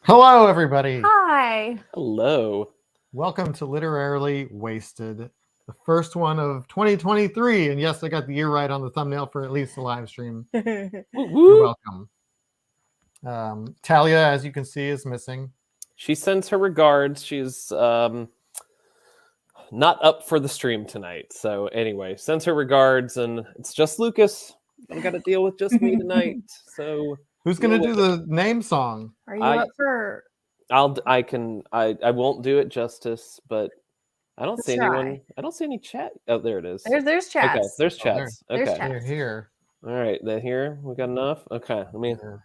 Hello, everybody. Hi. Hello. Welcome to Literarily Wasted, the first one of 2023. And yes, I got the year right on the thumbnail for at least the live stream. You're welcome. Talia, as you can see, is missing. She sends her regards. She's not up for the stream tonight. So anyway, sends her regards, and it's just Lucas. I've got to deal with just me tonight. So who's going to do the name song? Are you up for? I won't do it justice, but I don't see anyone. I don't see any chat. Oh, there it is. There's chats. Okay, there's chats. Okay, there's chats. They're here. All right, they're here. We got enough. Okay, let me. Yeah,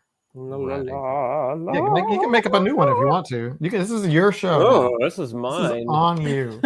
you can make up a new one if you want to. This is your show. Oh, this is mine. This is on you.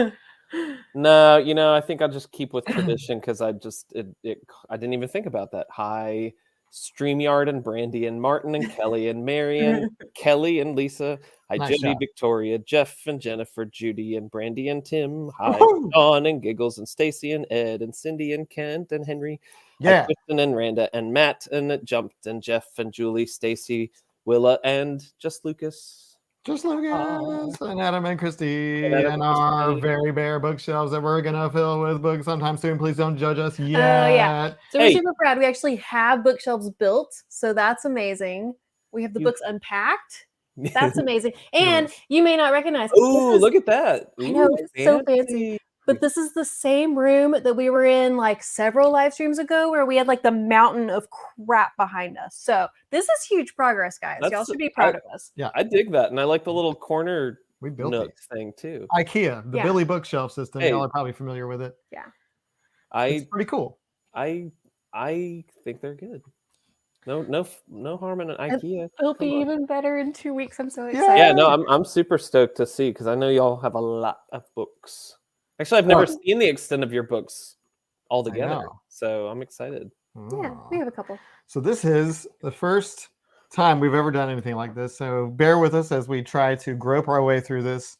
No, I think I'll just keep with tradition because I didn't even think about that. Hi, StreamYard and Brandy and Martin and Kelly and Marion, Kelly and Lisa. Hi, Nice Jody, job. Victoria, Jeff and Jennifer, Judy and Brandy and Tim. Hi, Woohoo! Dawn and Giggles and Stacy and Ed and Cindy and Kent and Henry. Yeah. Hi, Kristen and Randa and Matt and it Jumped and Jeff and Julie, Stacy, Willa and just Lucas. Just Lucas and Adam and Christy and our very bare bookshelves that we're gonna fill with books sometime soon. Please don't judge us yet. Yeah. So we're super proud. We actually have bookshelves built, so that's amazing. We have the books unpacked. That's amazing. And you may not recognize. Oh, look at that! I know, it's so fancy. But this is the same room that we were in like several live streams ago where we had like the mountain of crap behind us. So this is huge progress, guys. Y'all should be proud of us. Yeah, I dig that. And I like the little corner we built nook thing too. IKEA, the Billy bookshelf system. Y'all are probably familiar with it. Yeah. It's pretty cool. I think they're good. No harm in an IKEA. It'll be even better in 2 weeks. I'm so excited. Yeah, no, I'm super stoked to see because I know y'all have a lot of books. Actually, I've never seen the extent of your books all together, so I'm excited. Yeah, we have a couple. So this is the first time we've ever done anything like this. So bear with us as we try to grope our way through this.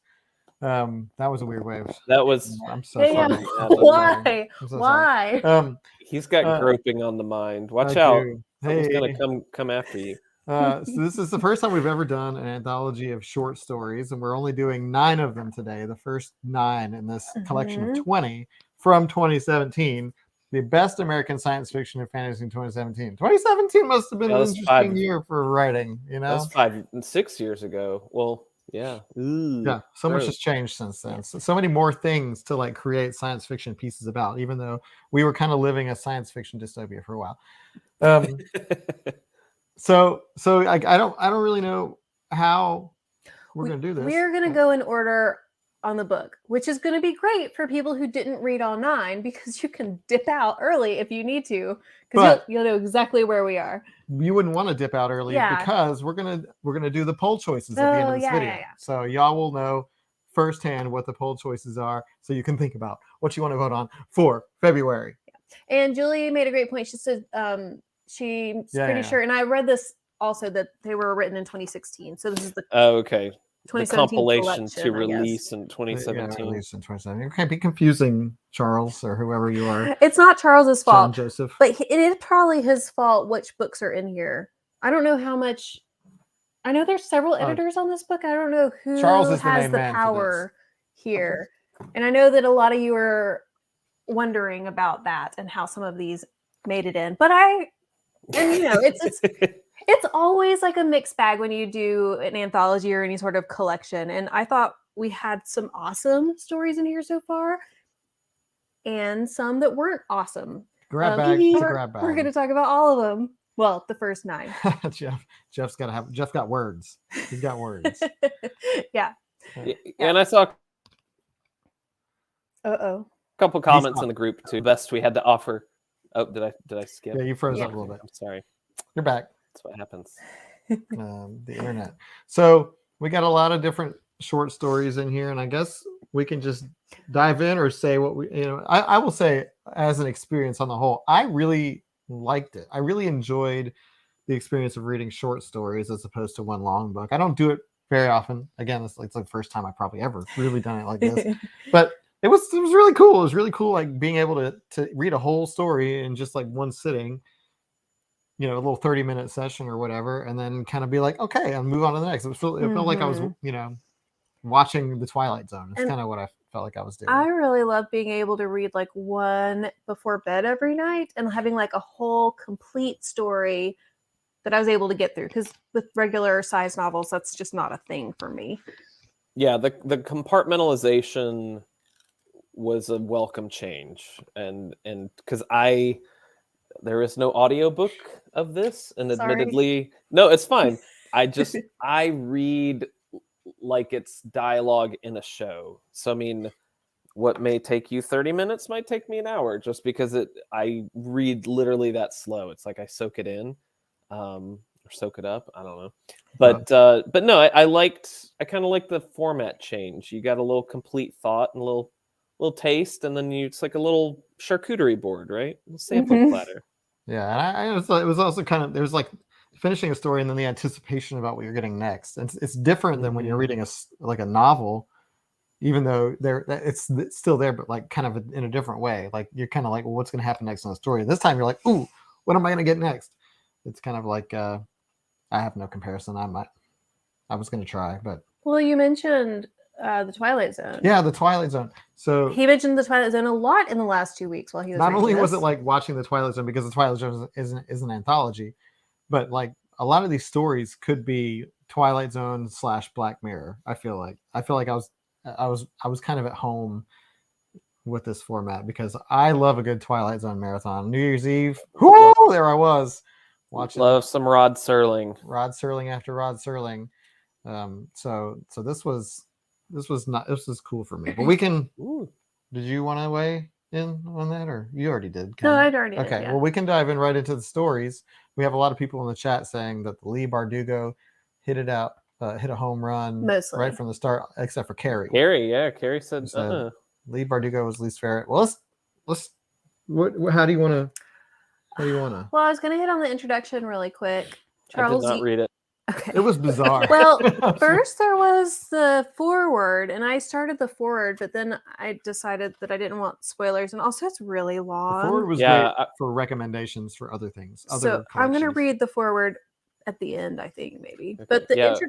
That was a weird wave. That was. I'm so sorry. Why? So Why? sorry. He's got groping on the mind. Watch out! Someone's gonna come after you. So this is the first time we've ever done an anthology of short stories, and we're only doing 9 of them today. The first 9 in this collection of 20 from 2017. The best American science fiction and fantasy in 2017. 2017 must have been an interesting year for writing. You know, that was 6 years ago. Well, yeah. Ooh, yeah, so much has changed since then. So many more things to like create science fiction pieces about, even though we were kind of living a science fiction dystopia for a while. So I don't really know how we're going to do this. We're going to go in order on the book, which is going to be great for people who didn't read all 9 because you can dip out early if you need to, because you'll know exactly where we are. You wouldn't want to dip out early because we're gonna do the poll choices at the end of this video. So y'all will know firsthand what the poll choices are, so you can think about what you want to vote on for February. Yeah. And Julie made a great point. She said she's pretty sure, and I read this also, that they were written in 2016. So this is the the compilation to release in 2017. Release in 2017. It can't be confusing, Charles, or whoever you are. It's not Charles's fault. John Joseph. But it is probably his fault which books are in here. I don't know how much. I know there's several editors on this book. I don't know who has the power here. And I know that a lot of you are wondering about that and how some of these made it in. But it's always like a mixed bag when you do an anthology or any sort of collection. And I thought we had some awesome stories in here so far and some that weren't awesome. Grab bag. We're going to talk about all of them. Well, the first 9. Jeff got words. He's got words. Yeah. And I saw a couple comments in the group too. Best we had to offer. Oh, did I skip? Yeah, you froze up a little bit. I'm sorry. You're back. That's what happens. The internet. So we got a lot of different short stories in here, and I guess we can just dive in or say what we, I will say as an experience on the whole, I really liked it. I really enjoyed the experience of reading short stories as opposed to one long book. I don't do it very often. Again, it's like the first time I probably ever really done it like this, but it was really cool. It was really cool, like being able to read a whole story in just like one sitting. a little 30-minute session or whatever, and then kind of be like, okay, and move on to the next. It felt like I was, watching the Twilight Zone. It's kind of what I felt like I was doing. I really love being able to read like one before bed every night and having like a whole complete story that I was able to get through, because with regular size novels, that's just not a thing for me. Yeah, the compartmentalization was a welcome change, and because there is no audiobook of this, and admittedly, no, it's fine. I read like it's dialogue in a show. So I mean, what may take you 30 minutes might take me an hour, just because I read literally that slow. It's like I soak it in, or soak it up. I don't know. But no, I kind of like the format change. You got a little complete thought and a little taste, and then it's like a little charcuterie board, right? A sampling platter. Yeah, and I thought it was also kind of, there's like finishing a story and then the anticipation about what you're getting next. And it's different than when you're reading a novel, even though it's still there, but like kind of in a different way. Like you're kind of like, well, what's going to happen next in the story? This time you're like, ooh, what am I going to get next? It's kind of like I have no comparison. I was going to try, but well, you mentioned the Twilight Zone. Yeah, the Twilight Zone. So he mentioned the Twilight Zone a lot in the last 2 weeks while he was. Not only was it like watching the Twilight Zone, because the Twilight Zone is an anthology, but like a lot of these stories could be Twilight Zone / Black Mirror. I feel like I was kind of at home with this format, because I love a good Twilight Zone marathon. New Year's Eve, there I was watching. Love some Rod Serling after Rod Serling. So this was cool for me. But we can. Did you want to weigh in on that, or you already did? No, I'd already. Okay, yeah. Well, we can dive in right into the stories. We have a lot of people in the chat saying that the Lee Bardugo hit it out, hit a home run mostly right from the start, except for Carrie. Carrie said Lee Bardugo was least favorite. Well, let's. How do you want to? Well, I was going to hit on the introduction really quick. Charles, I did not read it. Okay. It was bizarre. Well, first there was the foreword, and I started the foreword, but then I decided that I didn't want spoilers, and also it's really long. The foreword was great for recommendations for other things. So I'm going to read the foreword at the end, I think, maybe. Okay. But the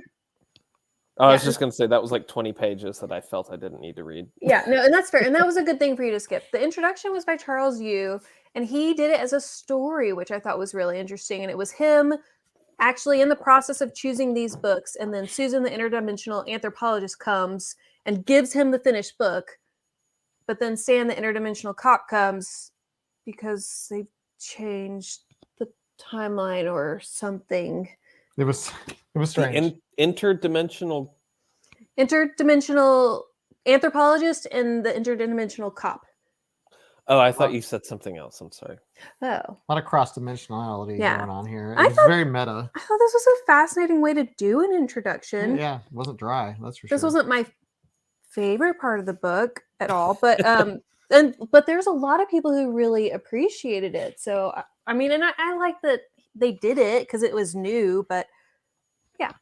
I was just going to say that was like 20 pages that I felt I didn't need to read. Yeah, no, and that's fair. And that was a good thing for you to skip. The introduction was by Charles Yu, and he did it as a story, which I thought was really interesting. And it was him actually in the process of choosing these books, and then Susan, the interdimensional anthropologist, comes and gives him the finished book, but then Stan, the interdimensional cop, comes because they've changed the timeline or something. It was strange. Interdimensional anthropologist and the interdimensional cop. Oh, I thought you said something else. I'm sorry. Oh. A lot of cross-dimensionality going on here. It was very meta. I thought this was a fascinating way to do an introduction. Yeah, it wasn't dry. That's for sure. This wasn't my favorite part of the book at all, but but there's a lot of people who really appreciated it. So, I mean, and I like that they did it because it was new, but yeah.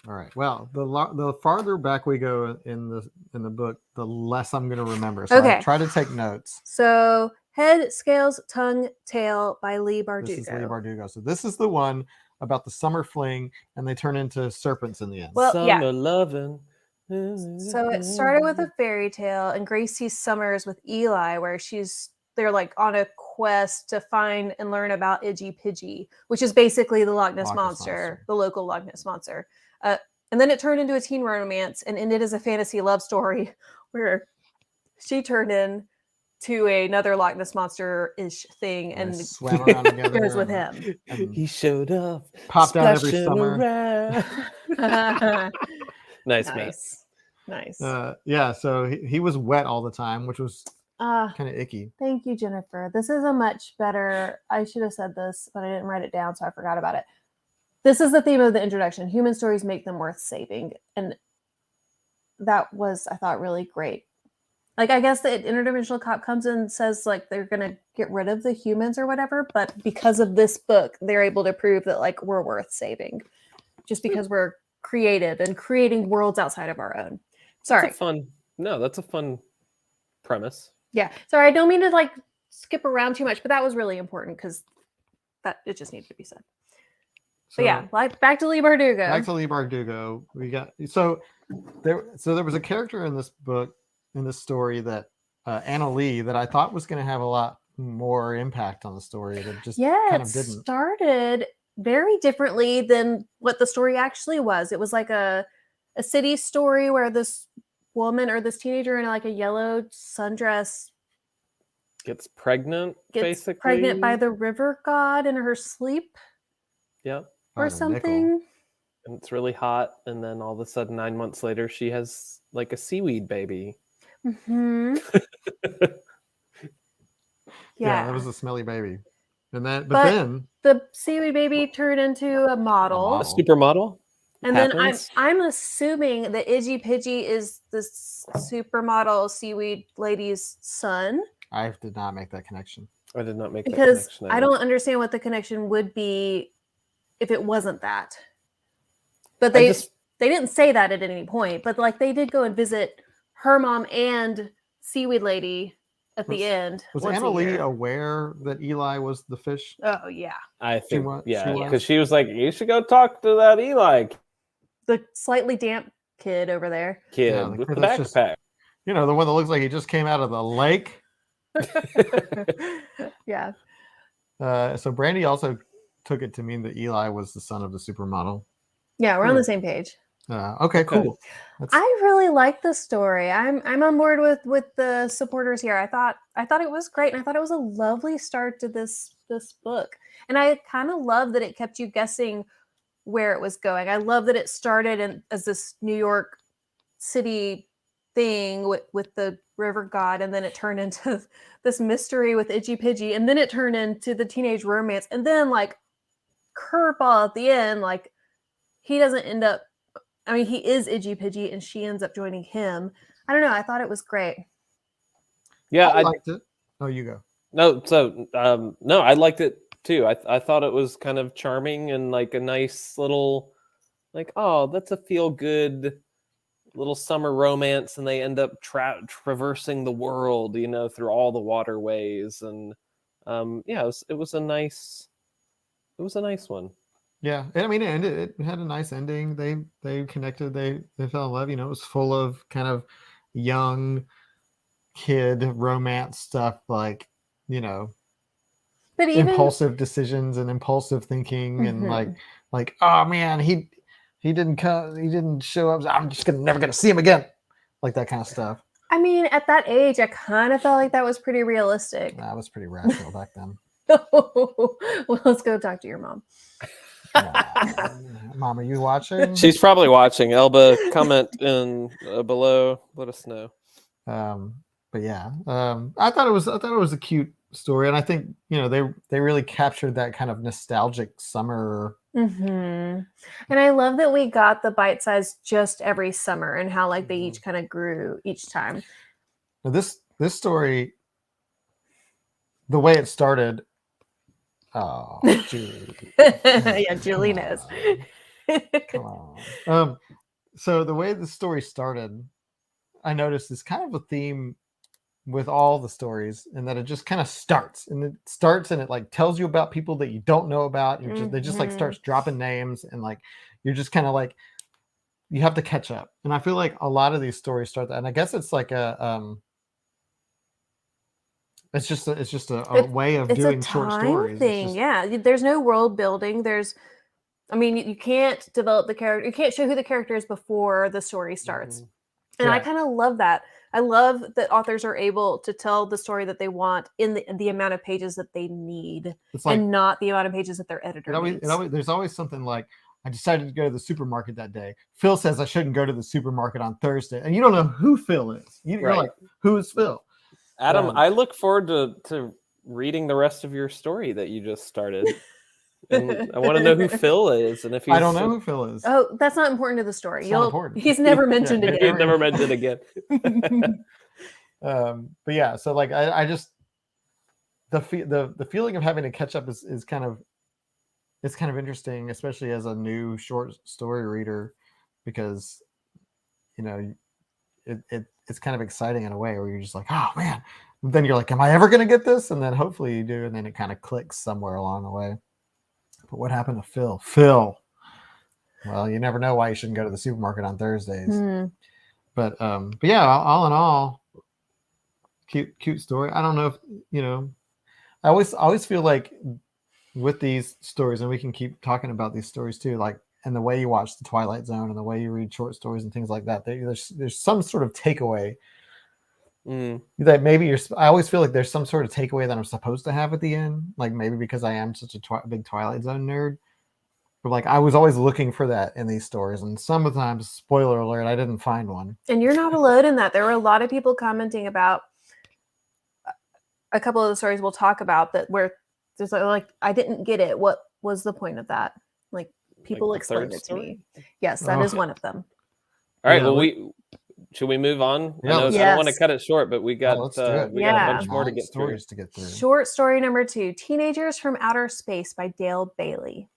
All right. Well, the farther back we go in the book, the less I'm going to remember. So I try to take notes. So, Head, Scales, Tongue, Tail by Lee Bardugo. This is Lee Bardugo. So this is the one about the summer fling, and they turn into serpents in the end. Well, summer loving. So it started with a fairy tale, and Grace sees Summers with Eli, where they're like on a quest to find and learn about Idgy Pidgey, which is basically the Loch Ness Monster, the local Loch Ness Monster. And then it turned into a teen romance and ended as a fantasy love story where she turned into another Loch Ness Monster-ish thing and swam around together. Goes with him. He showed up, popped out every summer. Nice. Yeah, so he was wet all the time, which was kind of icky. Thank you, Jennifer. This is a much better. I should have said this, but I didn't write it down, so I forgot about it. This is the theme of the introduction. Human stories make them worth saving. And that was, I thought, really great. Like, I guess the interdimensional cop comes in and says, like, they're going to get rid of the humans or whatever. But because of this book, they're able to prove that, like, we're worth saving. Just because we're creative and creating worlds outside of our own. Sorry. That's a fun premise. Yeah. Sorry, I don't mean to, like, skip around too much, but that was really important because That it just needed to be said. So, But yeah, like back to Lee Bardugo. Back to Lee Bardugo. We got so there was a character in this book, in this story, that Anna Lee, that I thought was going to have a lot more impact on the story, that just kind of didn't. Started very differently than what the story actually was. It was like a city story where this woman or this teenager in like a yellow sundress gets pregnant by the river god in her sleep. Yeah. Or something. And it's really hot, and then all of a sudden 9 months later she has like a seaweed baby. Mm-hmm. Yeah, it was a smelly baby. And then but then the seaweed baby turned into a model. A supermodel. And then I'm assuming that Iggy Pidgey is the supermodel seaweed lady's son. I did not make that connection. I did not make that connection. Because I don't understand what the connection would be if it wasn't that. But they didn't say that at any point. But like they did go and visit her mom and seaweed lady at the end. Was Anna Lee aware that Eli was the fish? Oh yeah. I think because she was like, you should go talk to that Eli. The slightly damp kid over there. With the backpack. The one that looks like he just came out of the lake. Yeah. So Brandy also took it to mean that Eli was the son of the supermodel. Yeah, we're on the same page. Okay, cool. I really like the story. I'm on board with the supporters here. I thought it was great, and I thought it was a lovely start to this book. And I kind of love that it kept you guessing where it was going. I love that it started as this New York City thing with the river god, and then it turned into this mystery with Itchy Pidgey, and then it turned into the teenage romance, and then like curveball at the end, like he doesn't end up. I mean, he is Itchy Pidgey, and she ends up joining him. I don't know. I thought it was great. Yeah, I liked it. Oh, you go. No, so no, I liked it too. I thought it was kind of charming and like a nice little, like, oh, that's a feel good little summer romance, and they end up traversing the world, through all the waterways, and it was a nice one. Yeah, I mean, it had a nice ending. They connected. They fell in love. It was full of kind of young kid romance stuff, like but impulsive decisions and impulsive thinking, and like oh man, he didn't come, he didn't show up. I'm just never gonna see him again, like that kind of stuff. I mean, at that age, I kind of felt like that was pretty realistic. That was pretty rational back then. Well, let's go talk to your mom. Mom, are you watching? She's probably watching. Elba, comment in below. Let us know. But yeah, I thought it was a cute story, and I think they really captured that kind of nostalgic summer. And I love that we got the bite size just every summer, and how like they each kind of grew each time. Now this story, the way it started. Oh, Julie. Yeah, Julie knows. Come on. So the way the story started, I noticed is kind of a theme with all the stories, and that it just kind of starts and it like tells you about people that you don't know about. They just like starts dropping names, and like you're just kind of like you have to catch up. And I feel like a lot of these stories start that, and I guess it's like it's just a way of doing short stories thing. Yeah, there's no world building. You can't develop the character. You can't show who the character is before the story starts. And I kind of love that. I love that authors are able to tell the story that they want in the amount of pages that they need, and not the amount of pages that their editor needs. There's always something like, I decided to go to the supermarket that day. Phil says I shouldn't go to the supermarket on Thursday, and you don't know who Phil is. You're like, who is Phil? Adam, I look forward to reading the rest of your story that you just started. And I want to know who Phil is, and if he's... I don't know who Phil is. Oh, that's not important to the story. It's not important. He's never mentioned again. He's never mentioned again. But yeah, so like I just the feeling of having to catch up is kind of interesting, especially as a new short story reader, because it's kind of exciting in a way where you're just like, oh man, then you're like, am I ever going to get this? And then hopefully you do, and then it kind of clicks somewhere along the way. But what happened to Phil? Phil. Well, you never know why you shouldn't go to the supermarket on Thursdays. But yeah, all in all, cute story. I don't know if I always feel like with these stories, and we can keep talking about these stories too, like and the way you watch the Twilight Zone and the way you read short stories and things like that, there's some sort of takeaway that maybe I always feel like there's some sort of takeaway that I'm supposed to have at the end, like maybe because I am such a big Twilight Zone nerd. But like I was always looking for that in these stories, and sometimes, spoiler alert, I didn't find one. And you're not alone in that. There were a lot of people commenting about a couple of the stories we'll talk about that where there's like I didn't get it. What was the point of that? Like people explained it to me. Yes, that is one of them. All right. Well, should we move on? Yeah, I don't want to cut it short, but we got let's do it. We got a bunch more to get stories through. to get through. Short story number 2, Teenagers from Outer Space by Dale Bailey.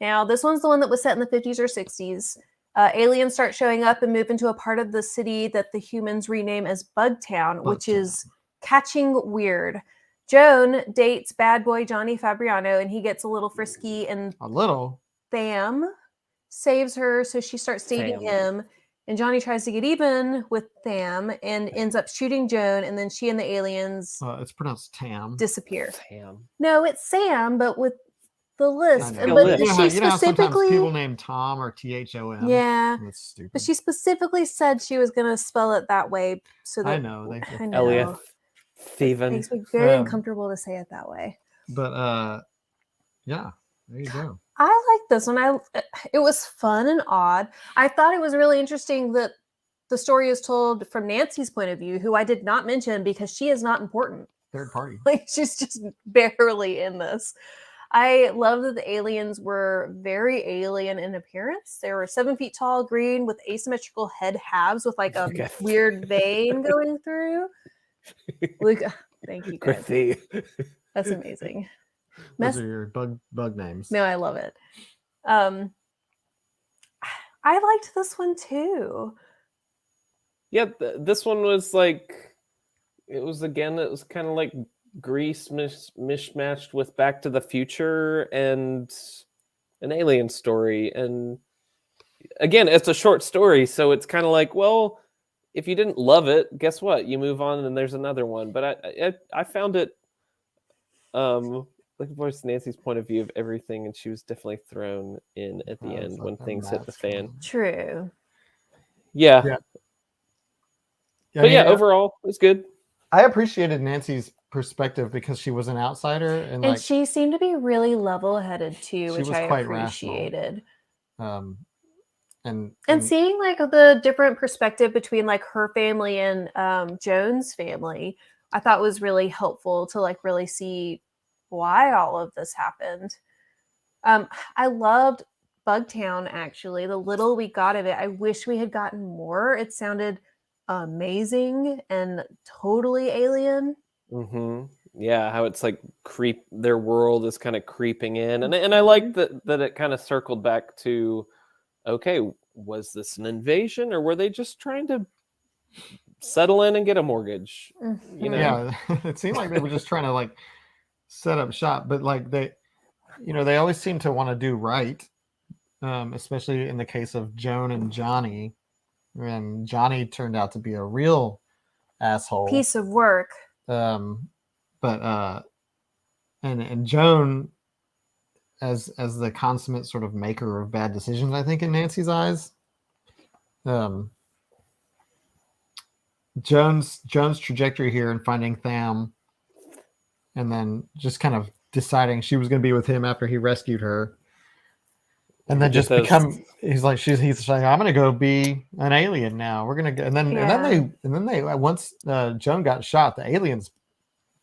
Now, this one's the one that was set in the 50s or 60s. Aliens start showing up and move into a part of the city that the humans rename as Bugtown, which is catching weird. Joan dates bad boy Johnny Fabriano, and he gets a little frisky, and Tham saves her, so she starts dating him. And Johnny tries to get even with Tham and ends up shooting Joan, and then she and the aliens it's pronounced Tam. disappear. Tam. No, it's Sam, but with the list. But she specifically people name Tom or Thom. Yeah, that's stupid. But she specifically said she was going to spell it that way, so that I know. Elliot, Steven. It makes me very uncomfortable to say it that way. But yeah, there you go. I like this one. It was fun and odd. I thought it was really interesting that the story is told from Nancy's point of view, who I did not mention because she is not important. Third party. Like she's just barely in this. I love that the aliens were very alien in appearance. They were 7 feet tall, green, with asymmetrical head halves with like a weird vein going through. Luke, thank you guys. That's amazing. Those are your bug names. No, I love it. I liked this one too. Yeah, this one was like, it was kind of like Grease mishmatched with Back to the Future and an alien story. And again, it's a short story, so it's kind of like, well, if you didn't love it, guess what? You move on and there's another one. But I found it looking forward to Nancy's point of view of everything, and she was definitely thrown in at the end when things hit the fan. True. Yeah. But yeah, overall, it was good. I appreciated Nancy's perspective because she was an outsider, and she seemed to be really level-headed too, which I appreciated. And seeing like the different perspective between like her family and Joan's family, I thought was really helpful to like really see why all of this happened. I loved Bugtown, actually. The little we got of it, I wish we had gotten more. It sounded amazing and totally alien. Yeah, how it's like their world is kind of creeping in, and I like that it kind of circled back to, okay, was this an invasion or were they just trying to settle in and get a mortgage? Yeah, it seemed like they were just trying to like set up shop, but like they always seem to want to do right, especially in the case of Joan and Johnny. And Johnny turned out to be a real asshole, piece of work. And Joan as the consummate sort of maker of bad decisions, I think, in Nancy's eyes. Joan's trajectory here in finding Tham, and then just kind of deciding she was going to be with him after he rescued her. And then he's like, I'm gonna go be an alien now. We're gonna go, and then they once Joan got shot, the aliens,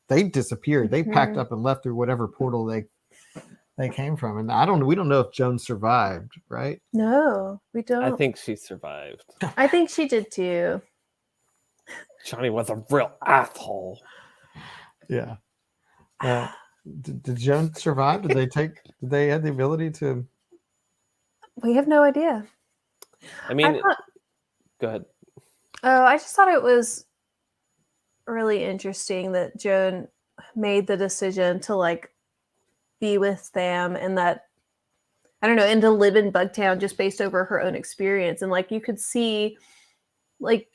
they disappeared. They packed up and left through whatever portal they came from. And we don't know if Joan survived, right? No, we don't. I think she survived. I think she did too. Johnny was a real asshole. Yeah. Did Joan survive? Did they have the ability to? We have no idea. I mean, go ahead. Oh, I just thought it was really interesting that Joan made the decision to like be with Tham, and that I don't know, and to live in Bugtown just based over her own experience. And like you could see like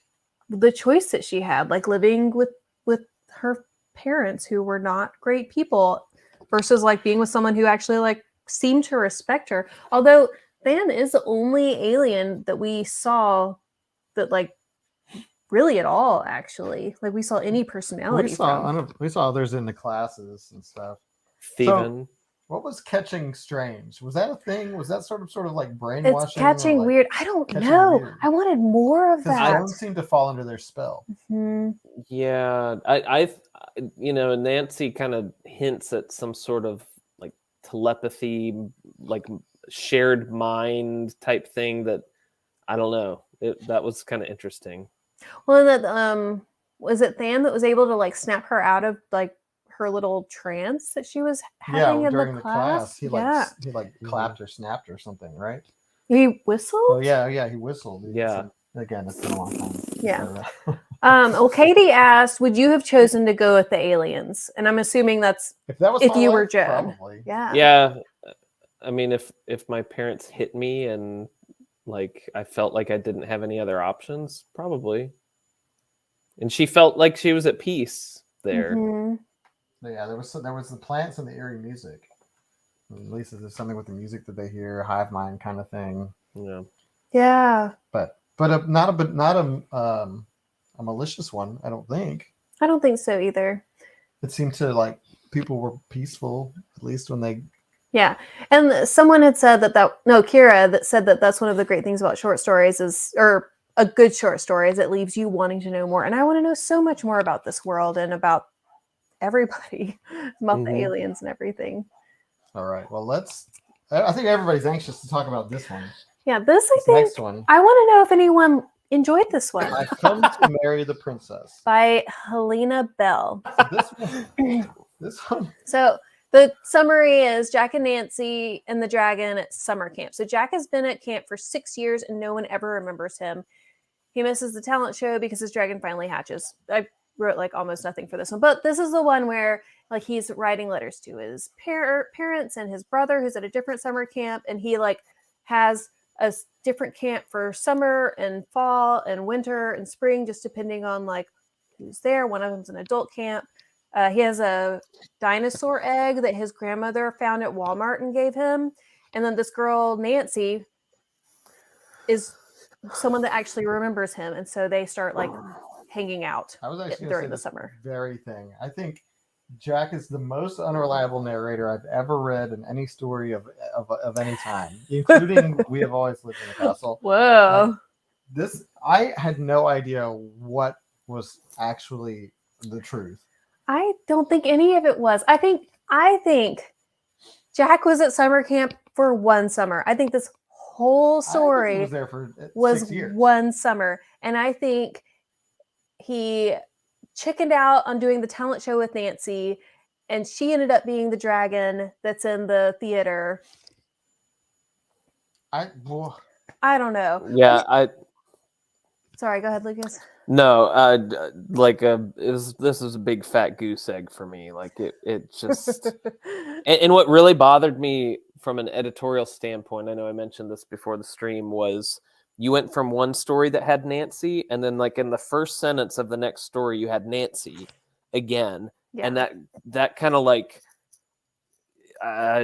the choice that she had, like living with her parents who were not great people versus like being with someone who actually like seemed to respect her. Although Than is the only alien that we saw that like really at all, actually. Like we saw any personality. We saw others in the classes and stuff. Steven. So, what was catching strange? Was that a thing? Was that sort of like brainwashing? It's catching like weird. I don't know. Weird? I wanted more of that. Drones seem to fall under their spell. Mm-hmm. Yeah, I Nancy kind of hints at some sort of like telepathy, like shared mind type thing that I don't know. That was kind of interesting. Well, that was it Than that was able to like snap her out of like her little trance that she was having in during the class. He like clapped or snapped or something, right? He whistled? Oh yeah, he whistled. Yeah. Again, it's been a long time. Yeah. Well, Katie asked, would you have chosen to go with the aliens? And I'm assuming that's if you were Joan. Probably. Yeah. Yeah. I mean, if my parents hit me and like I felt like I didn't have any other options, probably. And she felt like she was at peace there. Mm-hmm. Yeah, there was the plants and the eerie music. At least there's something with the music that they hear, hive mind kind of thing. Yeah. Yeah. But not a malicious one, I don't think. I don't think so either. It seemed to like people were peaceful, at least when they. Yeah, and someone had said Kira that said that that's one of the great things about short stories or a good short story is it leaves you wanting to know more. And I want to know so much more about this world and about everybody, about the aliens and everything. All right, well I think everybody's anxious to talk about this one. Yeah, this next one. I want to know if anyone enjoyed this one. I've Come to Marry the Princess by Helena Bell. So this one. So the summary is Jack and Nancy and the dragon at summer camp. So Jack has been at camp for 6 years and no one ever remembers him. He misses the talent show because his dragon finally hatches. I wrote like almost nothing for this one, but this is the one where like he's writing letters to his parents and his brother who's at a different summer camp, and he like has a different camp for summer and fall and winter and spring, just depending on like who's there. One of them's an adult camp. He has a dinosaur egg that his grandmother found at Walmart and gave him. And then this girl, Nancy, is someone that actually remembers him. And so they start like hanging out during the summer. Very thing. I think Jack is the most unreliable narrator I've ever read in any story of any time, including We Have Always Lived in a Castle. Whoa. I had no idea what was actually the truth. I don't think any of it was. I think Jack was at summer camp for one summer. I think this whole story was there for 6 years. One summer. And I think he chickened out on doing the talent show with Nancy, and she ended up being the dragon that's in the theater. I don't know. Yeah, Sorry, go ahead, Lucas. No, this is a big fat goose egg for me. Like it just, and what really bothered me from an editorial standpoint, I know I mentioned this before the stream, was you went from one story that had Nancy, and then like in the first sentence of the next story, you had Nancy again, and that kind of like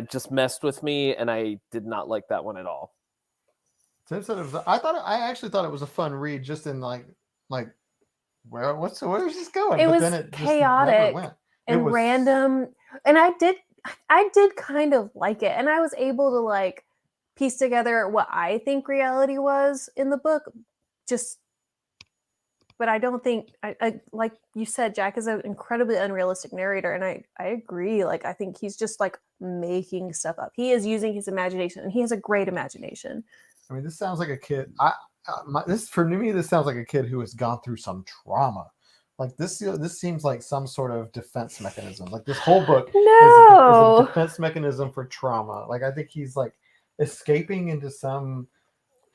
just messed with me, and I did not like that one at all. I actually thought it was a fun read, just in like where is this going? It was chaotic and random, and I did kind of like it, and I was able to like piece together what I think reality was in the book. But I don't think I like you said, Jack is an incredibly unrealistic narrator, and I agree. Like I think he's just like making stuff up. He is using his imagination, and he has a great imagination. I mean, this sounds like a kid. This sounds like a kid who has gone through some trauma. Like this seems like some sort of defense mechanism. Like this whole book is a defense mechanism for trauma. Like I think he's like escaping into some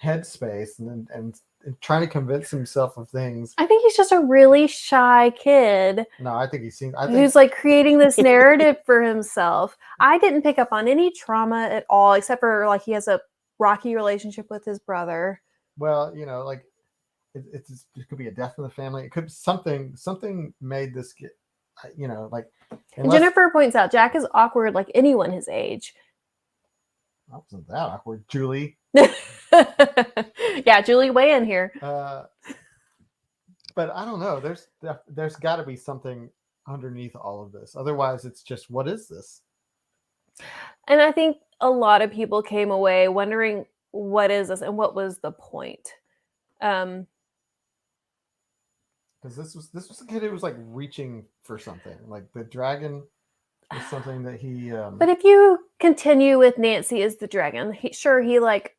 headspace and trying to convince himself of things. I think he's just a really shy kid. No, I think who's like creating this narrative for himself. I didn't pick up on any trauma at all, except for like he has a rocky relationship with his brother. Well, like it could be a death in the family. It could something made this get, like. And Jennifer points out Jack is awkward like anyone his age. That wasn't that awkward, Julie. Yeah, Julie, weigh in here. But I don't know. There's got to be something underneath all of this. Otherwise, it's just, what is this? And I think a lot of people came away wondering, what is this and what was the point? Because this was a kid who was like reaching for something. Like the dragon was something that he. But if you continue with Nancy as the dragon, he like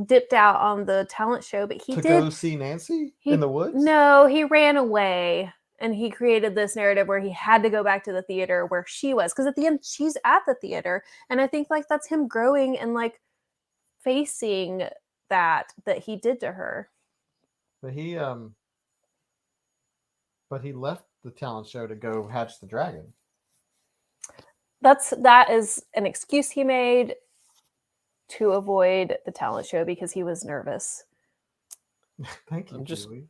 dipped out on the talent show, but he did go see Nancy in the woods. No, he ran away, and he created this narrative where he had to go back to the theater where she was, because at the end she's at the theater, and I think like that's him growing and like facing that he did to her. But he left the talent show to go hatch the dragon. That is an excuse he made to avoid the talent show because he was nervous. Thank you, Julie.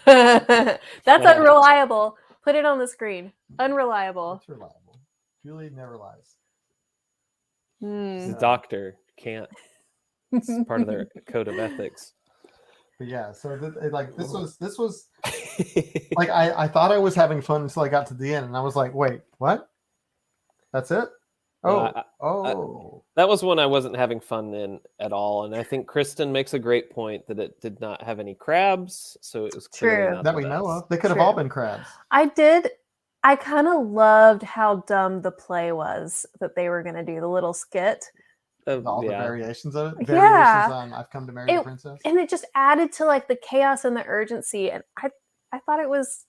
That's unreliable. Put it on the screen. Unreliable. That's reliable. Julie never lies. The doctor can't. It's part of their code of ethics. But yeah, so this was like I thought I was having fun until I got to the end, and I was like, wait, what? That's it? That was one I wasn't having fun in at all, and I think Kristen makes a great point that it did not have any crabs, so it was clearly not that we know of. They could have all been crabs. I kind of loved how dumb the play was that they were going to do, the little skit. All the variations of it. Variations on I've Come to Marry the Princess. And it just added to like the chaos and the urgency, and I thought it was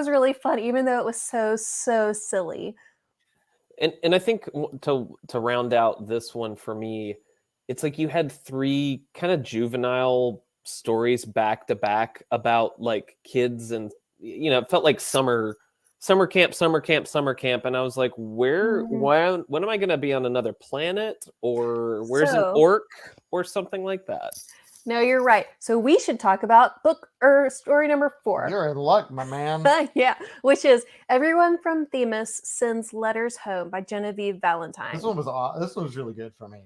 really fun, even though it was so silly. And I think to round out this one for me, it's like you had 3 kind of juvenile stories back to back about like kids, and it felt like summer camp, and I was like, when am I going to be on another planet, or where's an orc or something like that? No, you're right. So we should talk about book or story number 4. You're in luck, my man. Yeah, which is Everyone from Themis Sends Letters Home by Genevieve Valentine. This one was really good for me.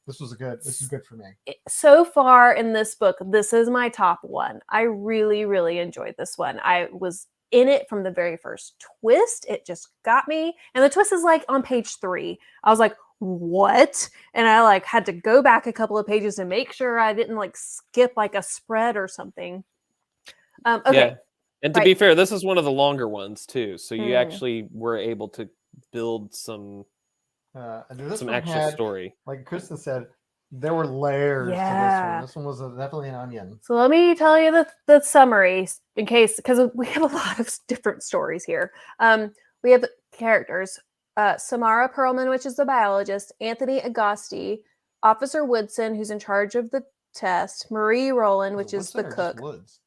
This is good for me. So far in this book, this is my top one. I really, really enjoyed this one. I was in it from the very first twist. It just got me. And the twist is like on page 3. I was like, what? And I like had to go back a couple of pages to make sure I didn't like skip like a spread or something. Okay. Yeah. And to be fair, this is one of the longer ones too. So you actually were able to build some extra story. Like Kristen said, there were layers to this one. This one was definitely an onion. So let me tell you the summary in case, because we have a lot of different stories here. We have the characters. Samara Perlman, which is the biologist, Anthony Agosti, Officer Woodson, who's in charge of the test, Marie Rowland, which is the cook. Woods?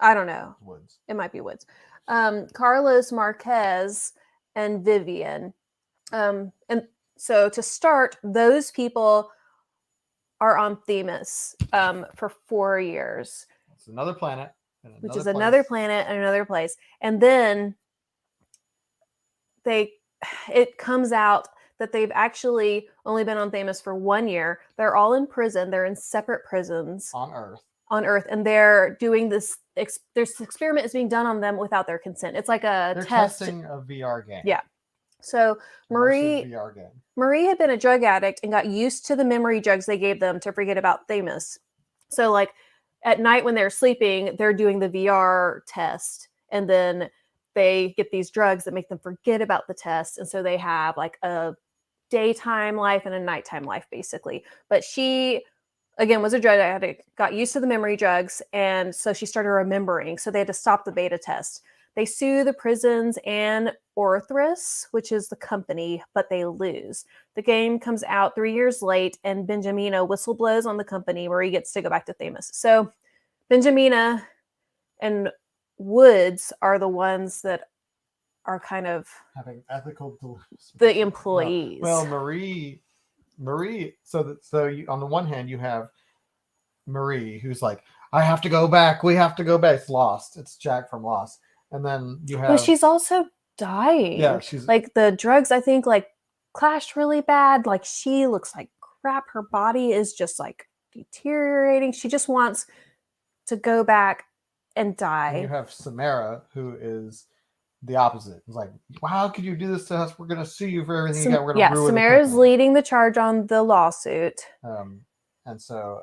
I don't know. Woods. It might be Woods. Carlos Marquez and Vivian. And so to start, those people are on Themis for 4 years. It's another planet. Which is another planet and another place. And then it comes out that they've actually only been on Themis for 1 year. They're all in prison. They're in separate prisons. On Earth. And they're doing this, this experiment is being done on them without their consent. It's like a They're test. testing a VR game. Yeah. So Marie had been a drug addict and got used to the memory drugs they gave them to forget about Themis. So like at night when they're sleeping, they're doing the VR test, and then they get these drugs that make them forget about the test. And so they have like a daytime life and a nighttime life, basically. But she, again, was a drug addict, got used to the memory drugs. And so she started remembering. So they had to stop the beta test. They sue the prisons and Orthris, which is the company, but they lose. The game comes out 3 years late, and Benjamina whistleblows on the company where he gets to go back to Themis. So Benjamina and Woods are the ones that are kind of having ethical dilemmas. the employees. Well, Marie. So you, on the one hand, you have Marie, who's like, I have to go back. We have to go back. It's Lost. It's Jack from Lost. And then you have. But she's also dying. Yeah, she's like the drugs. I think like clashed really bad. Like she looks like crap. Her body is just like deteriorating. She just wants to go back and die. And you have Samara, who is the opposite. It's like, well, how could you do this to us? We're going to sue you for everything you got. We're going to ruin Samara's the leading the charge on the lawsuit. And so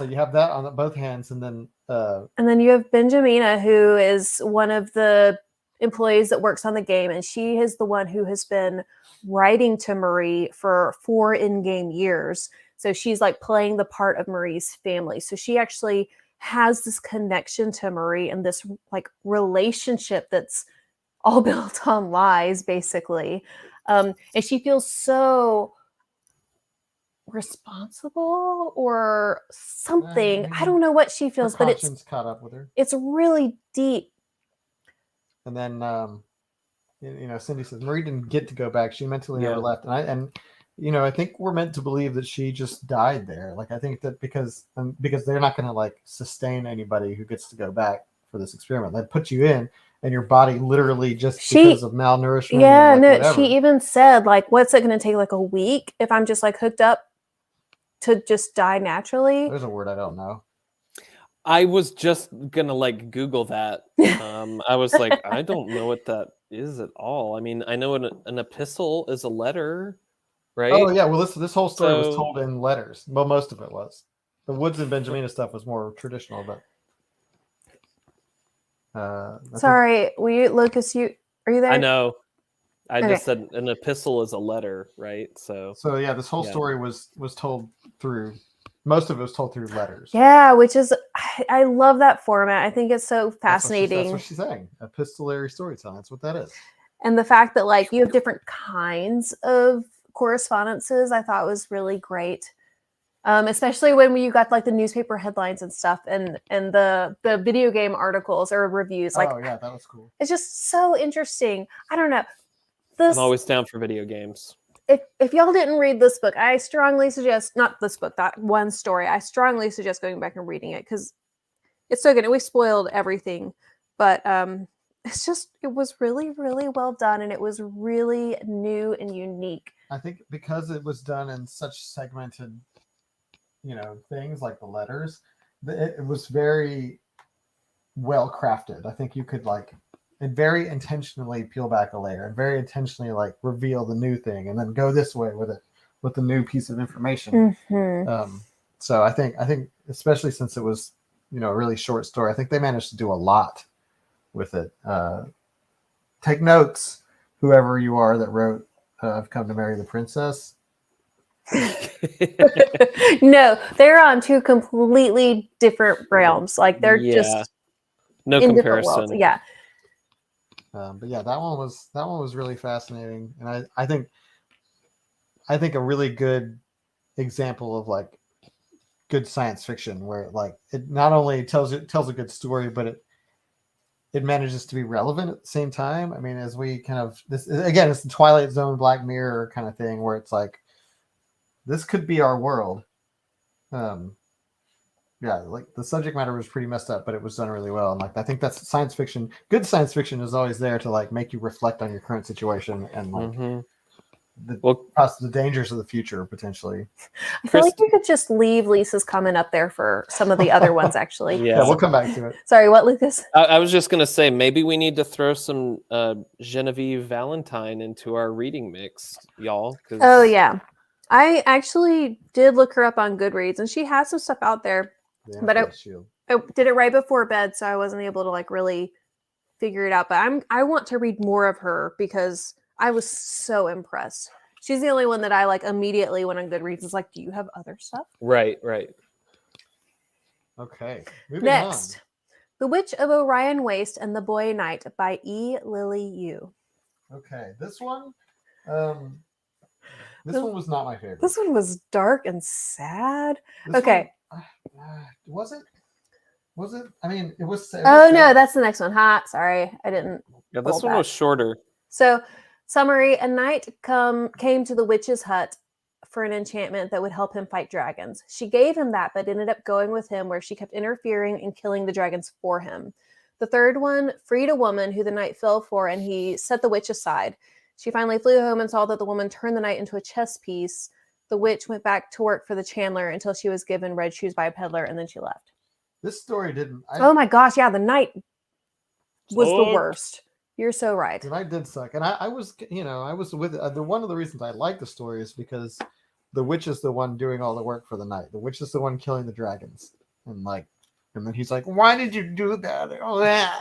you have that on both hands, and then you have Benjamina, who is one of the employees that works on the game, and she is the one who has been writing to Marie for 4 in-game years. So she's like playing the part of Marie's family. So she actually has this connection to Marie and this like relationship that's all built on lies, basically. And she feels so responsible or something. I don't know what she feels, but it's caught up with her. It's really deep. And then Cindy says Marie didn't get to go back. She mentally never left. And I think we're meant to believe that she just died there. Like I think that because they're not going to like sustain anybody who gets to go back for this experiment. They put you in, and your body literally because of malnourishment. Yeah, no. She even said like, "What's it going to take? Like a week if I'm just like hooked up to just die naturally?" There's a word I don't know. I was just gonna like Google that. I was like, I don't know what that is at all. I mean, I know an epistle is a letter, right? Oh yeah. Well, this whole story was told in letters. Well, most of it was. The Woods and Benjamina stuff was more traditional, but. Sorry, Lucas? Are you there? I know. I just said an epistle is a letter, right? So yeah, this whole story was told through. Most of it was told through letters. Yeah, which is, I love that format. I think it's so fascinating. That's what she's saying. Epistolary storytelling. That's what that is. And the fact that like you have different kinds of correspondences, I thought was really great. Especially when you got like the newspaper headlines and stuff, and the video game articles or reviews. Like, oh yeah, that was cool. It's just so interesting. I don't know. I'm always down for video games. If y'all didn't read this book, I strongly suggest, not this book, that one story, I strongly suggest going back and reading it because it's so good. And we spoiled everything, but it was really, really well done, and it was really new and unique. I think because it was done in such segmented, things like the letters, it was very well crafted. I think you could and very intentionally peel back a layer and very intentionally reveal the new thing and then go this way with it, with the new piece of information. Mm-hmm. So I think especially since it was, a really short story, I think they managed to do a lot with it. Take notes, whoever you are that wrote I've Come to Marry the Princess. No, they're on 2 completely different realms. Like they're just no in comparison. Yeah. But yeah, that one was really fascinating, and I think a really good example of good science fiction where it not only tells a good story, but it manages to be relevant at the same time. I mean, as we kind of it's the Twilight Zone, Black Mirror kind of thing where it's this could be our world. Yeah, the subject matter was pretty messed up, but it was done really well. And I think that's science fiction. Good science fiction is always there to make you reflect on your current situation and the dangers of the future potentially. I feel like you could just leave Lisa's comment up there for some of the other ones, actually. Yeah, we'll come back to it. Sorry, what, Lucas? I was just gonna say maybe we need to throw some Genevieve Valentine into our reading mix, y'all. Oh yeah, I actually did look her up on Goodreads, and she has some stuff out there. But I did it right before bed, so I wasn't able to really figure it out. But I want to read more of her because I was so impressed. She's the only one that I immediately went on Goodreads. Is do you have other stuff? Right. Okay. Next, The Witch of Orion Waste and the Boy Knight by E. Lily Yu. Okay, this one was not my favorite. This one was dark and sad. This okay. One, was it? Was it? I mean, it was. Oh, no, that's the next one. Sorry, I didn't. Yeah, this one was shorter. So, summary: a knight came to the witch's hut for an enchantment that would help him fight dragons. She gave him that, but ended up going with him where she kept interfering and killing the dragons for him. The third one freed a woman who the knight fell for, and he set the witch aside. She finally flew home and saw that the woman turned the knight into a chess piece. The witch went back to work for the chandler until she was given red shoes by a peddler, and then she left. This story didn't. Oh my gosh, yeah, the knight was the worst. You're so right. The knight did suck, and I was, I was with one of the reasons I like the story is because the witch is the one doing all the work for the knight. The witch is the one killing the dragons, and then he's like, "Why did you do that?" Oh, yeah.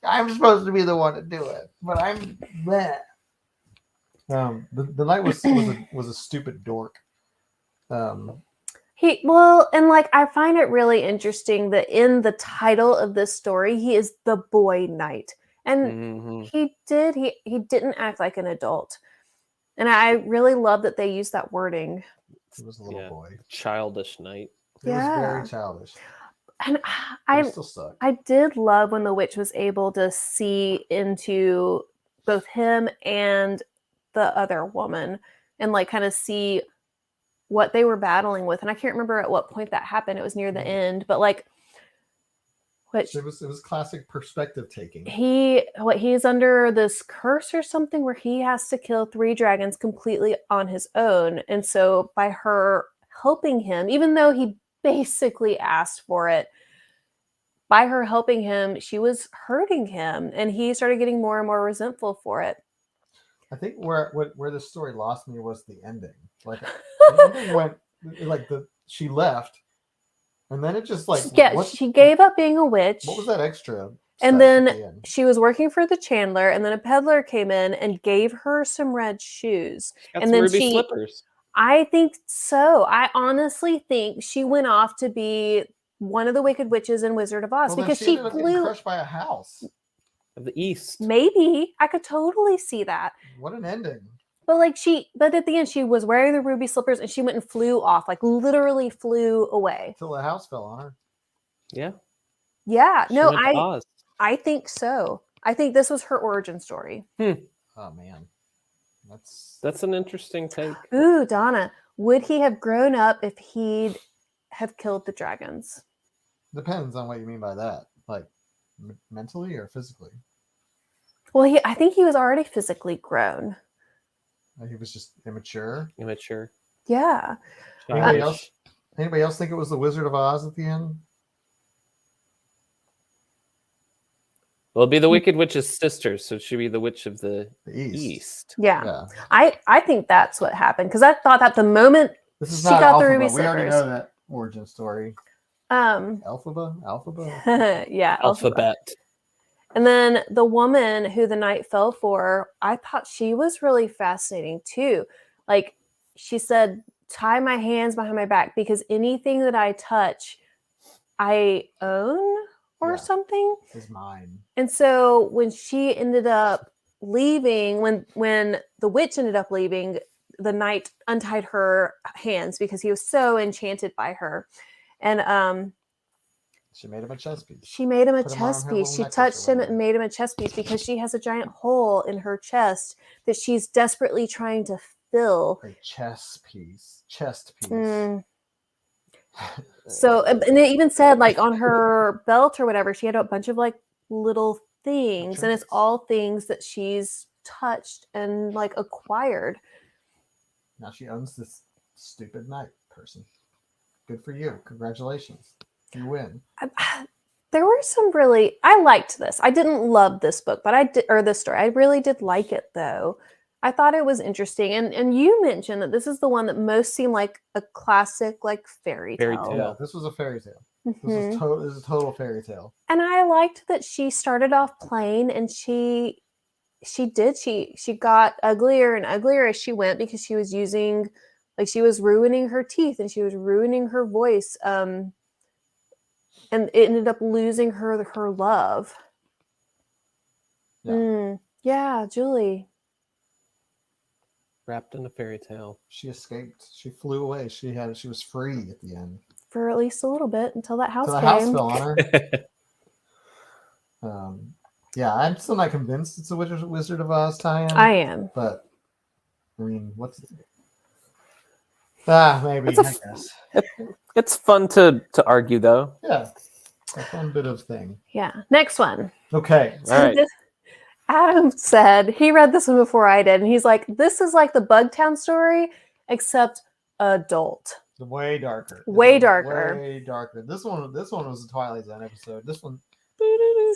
I'm supposed to be the one to do it, but I'm that. The knight was a stupid dork. And I find it really interesting that in the title of this story, he is the boy knight, and he didn't act like an adult, and I really love that they used that wording. He was a little boy, childish knight. He was very childish. And I did love when the witch was able to see into both him and the other woman and kind of see what they were battling with. And I can't remember at what point that happened. It was near the end, but it was classic perspective taking. He's under this curse or something where he has to kill 3 dragons completely on his own. And so by her helping him, even though he basically asked for it, by her helping him, she was hurting him, and he started getting more and more resentful for it. I think where the story lost me was the ending. The ending went she left, and then it just she gave up being a witch. What was that extra? And then she was working for the chandler, and then a peddler came in and gave her some red shoes. And then ruby slippers. I think so. I honestly think she went off to be one of the Wicked Witches in Wizard of Oz because she flew crushed by a house of the East. Maybe I could totally see that. What an ending! But but at the end she was wearing the ruby slippers and she went and flew off, literally flew away until the house fell on her. Yeah. Yeah. No, I think so. I think this was her origin story. Oh man. That's an interesting take. Ooh, Donna, would he have grown up if he'd have killed the dragons? Depends on what you mean by that. Mentally or physically? Well, I think he was already physically grown. He was just immature. Yeah. Anybody else think it was the Wizard of Oz at the end? Well, it'd be the Wicked Witch's sister, so she'd be the Witch of the East. Yeah. I think that's what happened because I thought that the moment she got the ruby slippers. We already know that origin story. Alphabet? Yeah. Alphabet. And then the woman who the knight fell for, I thought she was really fascinating too. She said, tie my hands behind my back because anything that I touch, I own or something. Is mine. And so when she ended up leaving, when the witch ended up leaving, the knight untied her hands because he was so enchanted by her. And she made him a chess piece. She made him a chess piece. She touched him and made him a chess piece because she has a giant hole in her chest that she's desperately trying to fill. A chest piece. So, and it even said on her belt or whatever, she had a bunch of little things, and it's all things that she's touched and acquired. Now she owns this stupid knight person. Good for you. Congratulations. You win. There were some I liked this. I didn't love this book, but this story. I really did like it though. I thought it was interesting. And you mentioned that this is the one that most seemed like a classic fairy tale. Yeah, this was a fairy tale. This is a total fairy tale. And I liked that she started off plain and she got uglier and uglier as she went because she was using she was ruining her teeth and she was ruining her voice. and it ended up losing her love. Yeah. Yeah, Julie. Wrapped in a fairy tale. She escaped. She flew away. She was free at the end. For at least a little bit until that house So the came. house fell on her. Yeah, I'm still not convinced it's a Wizard of Oz tie-in. I am. But I mean, maybe, I guess. It's fun to argue, though. Yeah, a fun bit of thing. Yeah. Next one. Okay. All right. Adam said he read this one before I did, and he's like, "This is like the Bugtown story, except adult. Way darker. Way darker. Way darker. This one was a Twilight Zone episode. This one.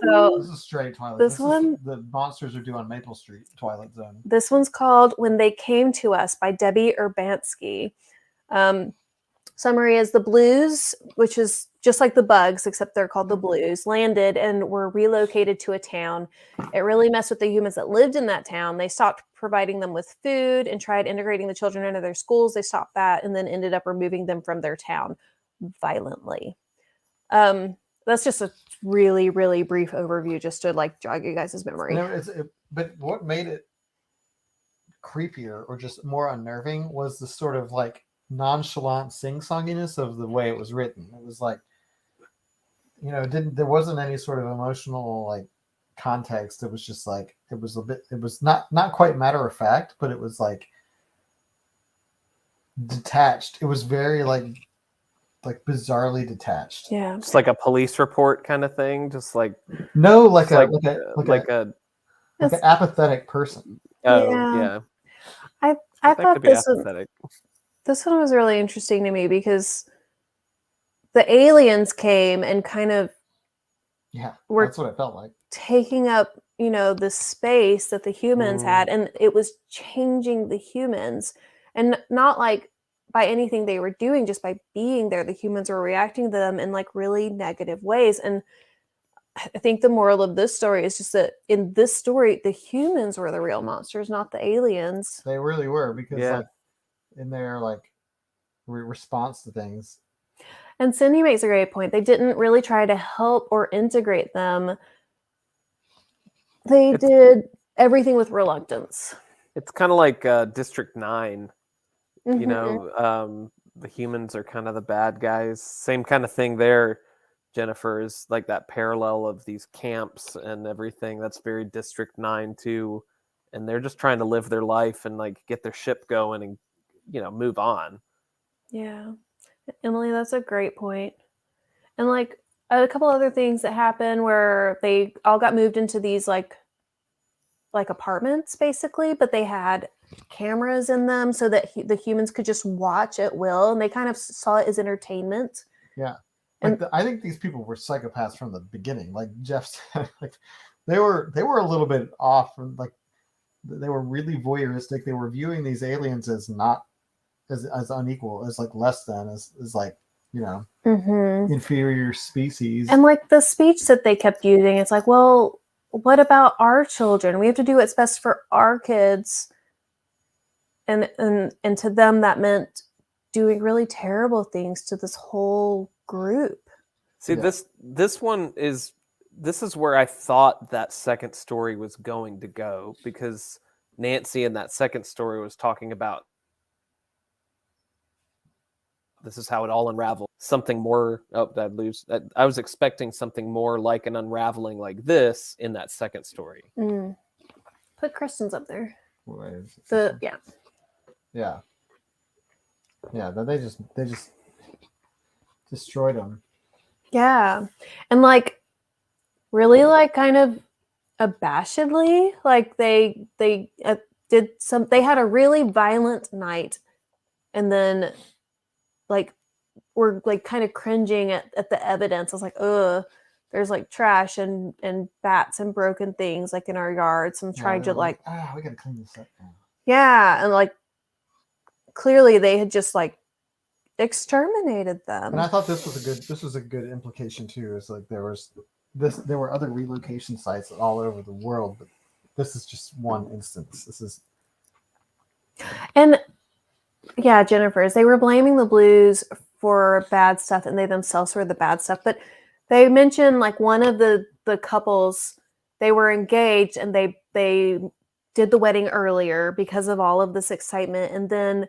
So This is straight Twilight. this one, the monsters are due on Maple Street. Twilight Zone. This one's called "When They Came to Us" by Debbie Urbanski. Summary is the Blues, which is just like the Bugs, except they're called the Blues, landed and were relocated to a town. It really messed with the humans that lived in that town. They stopped providing them with food and tried integrating the children into their schools. They stopped that and then ended up removing them from their town violently. That's just a really, really brief overview just to like jog you guys' memory. But what made it creepier or just more unnerving was the sort of like nonchalant sing-songiness of the way it was written. It was like, there wasn't any sort of emotional like context. It was just like it was not quite matter of fact, but it was like detached. It was very like bizarrely detached. Yeah, just like a police report kind of thing. Just like like an apathetic person. Oh yeah. I thought this one was really interesting to me because the aliens came and kind of were that's what it felt like, taking up the space that the humans had, and it was changing the humans, and not like by anything they were doing, just by being there, the humans were reacting to them in like really negative ways. And I think the moral of this story is just that in this story, the humans were the real monsters, not the aliens. They really were, because like in their like response to things. And Cindy makes a great point. They didn't really try to help or integrate them. They did everything with reluctance. It's kind of like District 9. The humans are kind of the bad guys. Same kind of thing there, Jennifer, is like that parallel of these camps and everything. That's very District 9 too. And they're just trying to live their life and like get their ship going and, move on. Yeah. Emily, that's a great point. And like a couple other things that happened where they all got moved into these like apartments basically, but they had cameras in them so that the humans could just watch at will, and they kind of saw it as entertainment. Yeah. I think these people were psychopaths from the beginning. Like Jeff said, like they were a little bit off, and like they were really voyeuristic. They were viewing these aliens as not as unequal, as like less than, as like, inferior species. And like the speech that they kept using, it's like, well, what about our children? We have to do what's best for our kids. And to them that meant doing really terrible things to this whole group. See, this is where I thought that second story was going to go, because Nancy in that second story was talking about this is how it all unraveled. Something more. I was expecting something more like an unraveling like this in that second story. Put Kristen's up there. Yeah. They just destroyed them. Yeah, and like really like kind of abashedly, like they did some. They had a really violent night, and then like we're like kind of cringing at the evidence. I was like, ugh, there's like trash and bats and broken things like in our yards. I'm trying to like, we gotta clean this up now. Yeah, and like clearly they had just like exterminated them. And I thought this was a good implication too. Is like there were other relocation sites all over the world, but this is just one instance. And yeah, Jennifer's, they were blaming the Blues for bad stuff, and they themselves were the bad stuff. But They mentioned like one of the couples, they were engaged and they did the wedding earlier because of all of this excitement, and then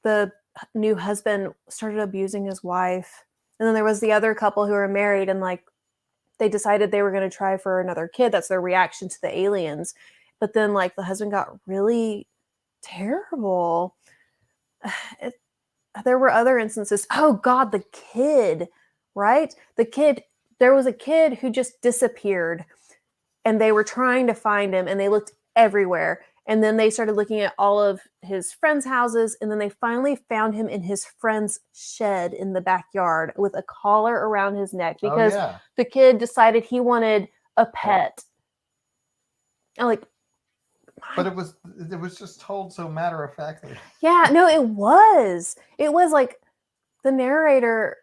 the new husband started abusing his wife. And then there was the other couple who were married and like they decided they were going to try for another kid. That's their reaction to the aliens. But then like the husband got really terrible. There were other instances. Oh God, the kid, right? There was a kid who just disappeared and they were trying to find him and they looked everywhere. And then they started looking at all of his friends' houses. And then they finally found him in his friend's shed in the backyard with a collar around his neck because the kid decided he wanted a pet. And like, but it was just told so matter of factly. Yeah, no, it was. It was like the narrator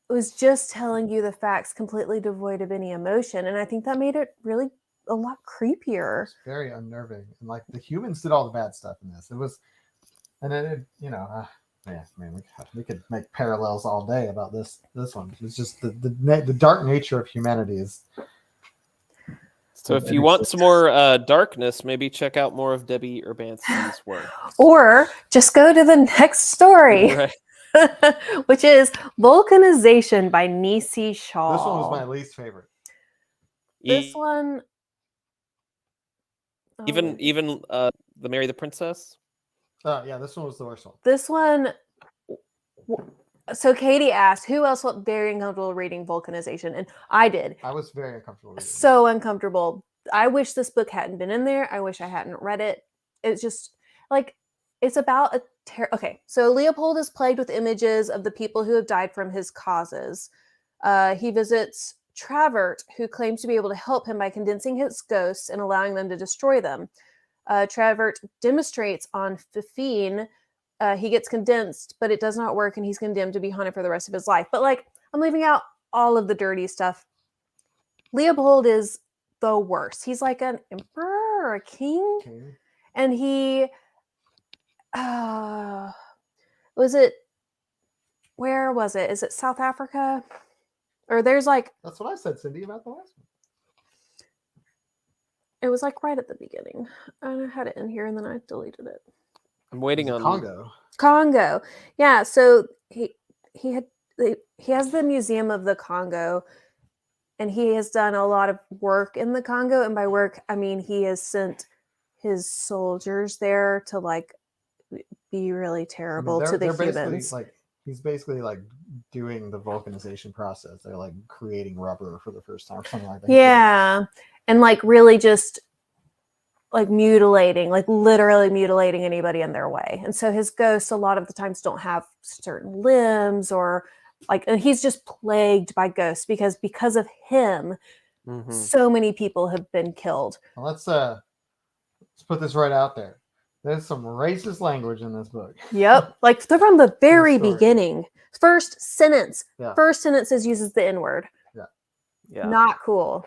was just telling you the facts completely devoid of any emotion. And I think that made it really a lot creepier. It's very unnerving. And like the humans did all the bad stuff in this. It was, and it you know, yeah, I mean, we could make parallels all day about this one. It's just the dark nature of humanity is. So if you want some more darkness, maybe check out more of Debbie Urbanski's work. Or just go to the next story, Right. which is Vulcanization by Nisi Shaw. This one was my least favorite. This one... Even the Mary the Princess? Yeah, this one was the worst one. This one... So Katie asked, who else felt very uncomfortable reading Vulcanization? And I did. I was very uncomfortable reading it. So uncomfortable. I wish this book hadn't been in there. I wish I hadn't read it. It's just like, it's about a okay, so Leopold is plagued with images of the people who have died from his causes. He visits Travert, who claims to be able to help him by condensing his ghosts and allowing them to destroy them. Travert demonstrates on Fifine. He gets condensed, but it does not work, and he's condemned to be haunted for the rest of his life. But like, I'm leaving out all of the dirty stuff. Leopold is the worst. He's like an emperor or a king, and he where was it? Is it South Africa? Or there's like... That's what I said, Cindy, about the last one. It was like right at the beginning. I had it in here and then I deleted it. I'm waiting on Congo. Yeah, so he has the Museum of the Congo, and he has done a lot of work in the Congo. And by work, I mean he has sent his soldiers there to like be really terrible to the humans. Like he's basically like doing the vulcanization process. They're like creating rubber for the first time or something like that. Yeah, and like really just like mutilating, like literally mutilating anybody in their way. And so his ghosts a lot of the times don't have certain limbs, or like, and he's just plagued by ghosts because of him, so many people have been killed. Well, let's put this right out there. There's some racist language in this book. Yep, like from the very beginning. First sentence uses the N-word. Yeah. Not cool.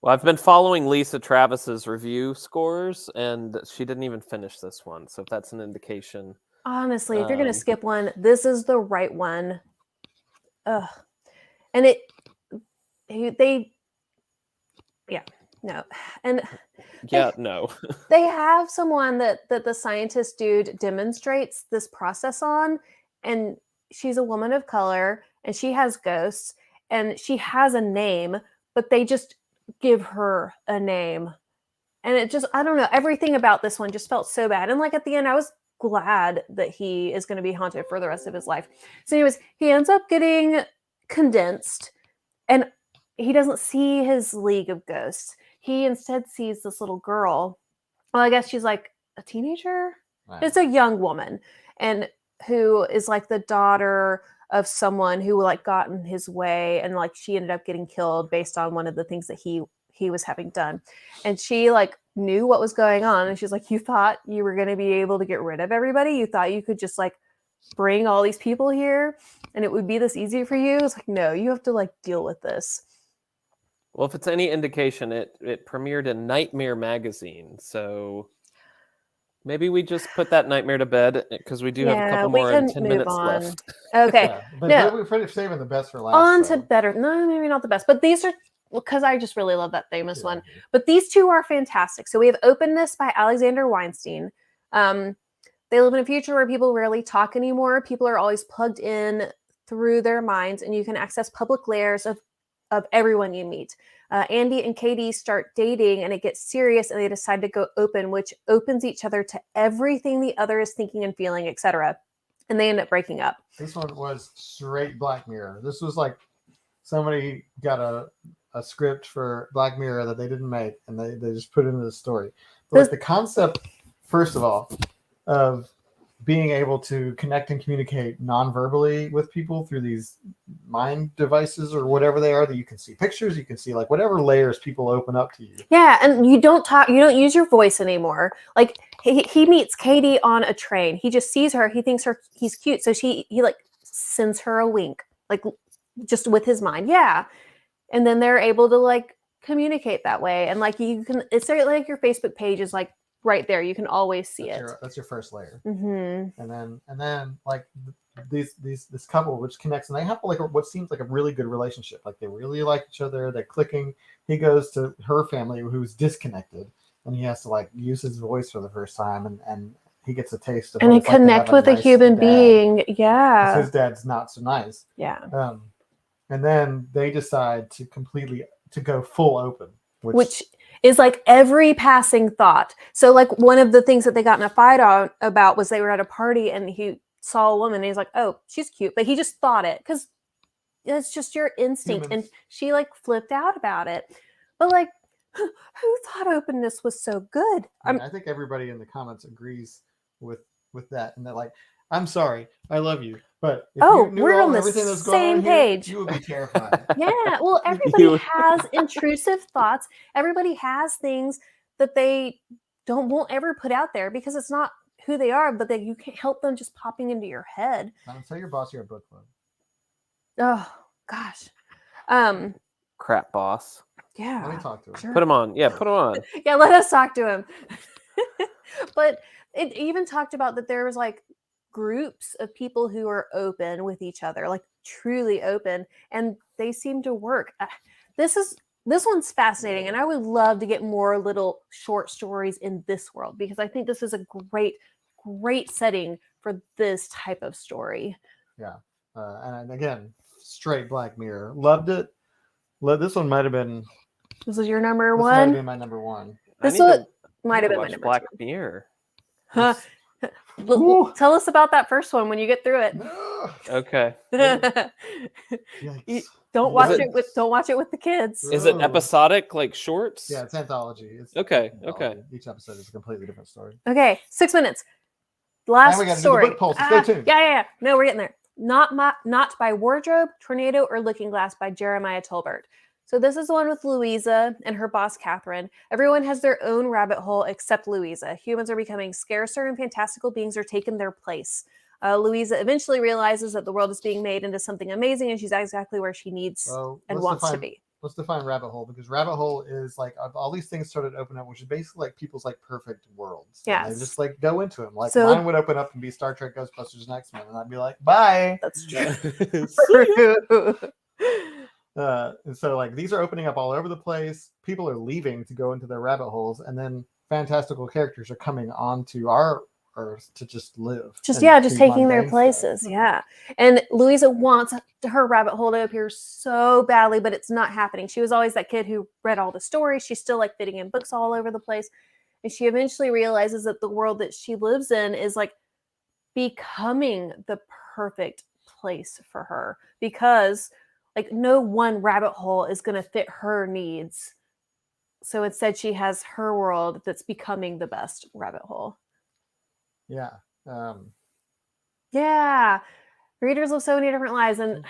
Well, I've been following Lisa Travis's review scores, and she didn't even finish this one. So if that's an indication. Honestly, if you're going to skip one, this is the right one. Ugh. And no. And no. They have someone that the scientist dude demonstrates this process on, and she's a woman of color, and she has ghosts, and she has a name, but they just give her a name. And it just, I don't know, everything about this one just felt so bad. And like at the end, I was glad that he is going to be haunted for the rest of his life. So anyways, he ends up getting condensed, and he doesn't see his league of ghosts. He instead sees this little girl. Well, I guess she's like a teenager. Wow. It's a young woman, and who is like the daughter of someone who like got in his way, and like she ended up getting killed based on one of the things that he was having done. And she like knew what was going on, and she's like, you thought you were going to be able to get rid of everybody? You thought you could just like bring all these people here and it would be this easy for you? It's like, no, you have to like deal with this. Well, if it's any indication, it premiered in Nightmare magazine, so Maybe we just put that nightmare to bed because we do have a couple we more can and 10 move minutes on. left. Okay. Yeah, but No. we're pretty saving the best for last. On to better. No, maybe not the best, but these are because I just really love that famous one. But these two are fantastic. So we have Openness by Alexander Weinstein. They live in a future where people rarely talk anymore. People are always plugged in through their minds, and you can access public layers of everyone you meet. Andy and Katie start dating, and it gets serious, and they decide to go open, which opens each other to everything the other is thinking and feeling, etc. And they end up breaking up. This one was straight Black Mirror. This was like somebody got a script for Black Mirror that they didn't make, and they just put it into the story. But like the concept, first of all, of being able to connect and communicate non-verbally with people through these mind devices or whatever they are, that you can see pictures, you can see like whatever layers people open up to you. Yeah, and you don't use your voice anymore. Like he meets Katie on a train. He just sees her, he thinks he's cute, so he like sends her a wink, like just with his mind. Yeah. And then they're able to like communicate that way. And like you can, it's like your Facebook page is like right there. You can always see That's your first layer. Mm-hmm. And then like this couple which connects, and they have like what seems like a really good relationship. Like they really like each other. They're clicking. He goes to her family who's disconnected, and he has to like use his voice for the first time, and he gets a taste of. And he connect with a human being. Yeah. His dad's not so nice. Yeah. And then they decide to go full open, which is like every passing thought. So like one of the things that they got in a fight about was they were at a party and he saw a woman and he's like, oh, she's cute. But he just thought it because it's just your instinct. And she like flipped out about it. But like, who thought openness was so good? I think everybody in the comments agrees with that. And they're like, I'm sorry, I love you. But if you knew we're on the everything that's same going on page. Here, you would be terrified. Yeah, well, everybody has intrusive thoughts. Everybody has things that they won't ever put out there because it's not who they are, but that you can't help them just popping into your head. Tell your boss you're a book club. Oh gosh. Crap, boss. Yeah. Let me talk to him. Sure. Put him on. Yeah, put him on. Yeah, let us talk to him. But it even talked about that there was like groups of people who are open with each other, like truly open, and they seem to work. This one's fascinating, and I would love to get more little short stories in this world because I think this is a great setting for this type of story. Yeah, and again, straight Black Mirror. Loved it. This one might have been. This is your number one. Might have been my number one. This one might have been my number Black two. Mirror. Huh. Tell us about that first one when you get through it. Okay. Don't watch it with the kids. Is it episodic, like shorts? Yeah, it's anthology. Okay. Each episode is a completely different story. Okay, 6 minutes. Last story. Do the book polls. Stay tuned. Yeah. No, we're getting there. Not by Wardrobe, Tornado, or Looking Glass by Jeremiah Tolbert. So this is the one with Louisa and her boss, Catherine. Everyone has their own rabbit hole except Louisa. Humans are becoming scarcer and fantastical beings are taking their place. Louisa eventually realizes that the world is being made into something amazing and she's exactly where she needs and wants to be. Let's define rabbit hole, because rabbit hole is like all these things started to open up, which is basically like people's like perfect worlds. Yeah, they just like go into them. Like mine would open up and be Star Trek, Ghostbusters, and X-Men, and I'd be like, bye. That's true. And so like these are opening up all over the place. People are leaving to go into their rabbit holes, and then fantastical characters are coming onto our earth to just live. Just taking their places. Stuff. Yeah. And Louisa wants her rabbit hole to appear so badly, but it's not happening. She was always that kid who read all the stories. She's still like fitting in books all over the place. And she eventually realizes that the world that she lives in is like becoming the perfect place for her, because like no one rabbit hole is going to fit her needs. So instead she has her world that's becoming the best rabbit hole. Yeah. Yeah. Readers live so many different lives. And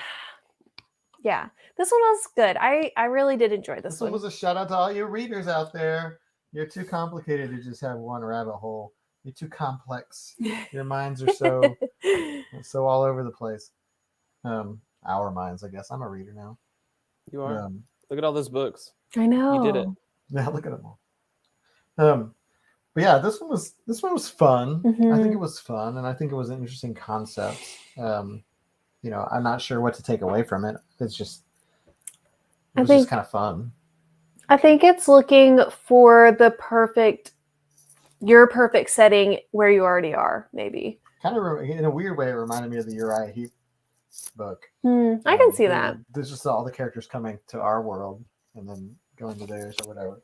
yeah, this one was good. I really did enjoy this one. This was a shout out to all you readers out there. You're too complicated to just have one rabbit hole. You're too complex. Your minds are so all over the place. Our minds, I guess. I'm a reader now. You are. Look at all those books. I know. You did it. Yeah, look at them all. But yeah, this one was fun. I think Mhm. it was fun, and I think it was an interesting concept. You know, I'm not sure what to take away from it. It was just kind of fun. I think it's looking for your perfect setting where you already are, maybe. Kind of in a weird way, it reminded me of the Uriah Heep book. I can see that. There's just all the characters coming to our world and then going to theirs or whatever.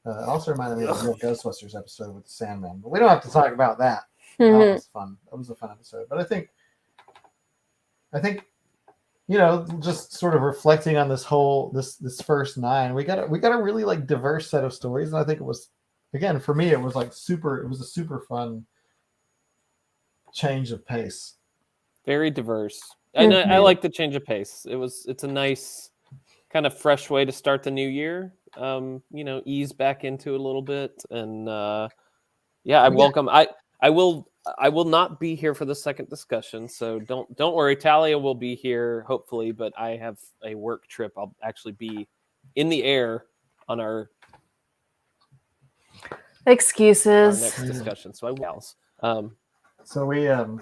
It also reminded me of the Real Ghostbusters episode with the Sandman, but we don't have to talk about that. That was fun. That was a fun episode. But I think, you know, just sort of reflecting on this first 9, we got a really like diverse set of stories, and I think it was, again, for me, it was a super fun change of pace. Very diverse. And I like the change of pace. It's a nice kind of fresh way to start the new year. You know, ease back into it a little bit, and I welcome. I will not be here for the second discussion, so don't worry. Talia will be here hopefully, but I have a work trip. I'll actually be in the air on our excuses. next discussion. So I will. So we have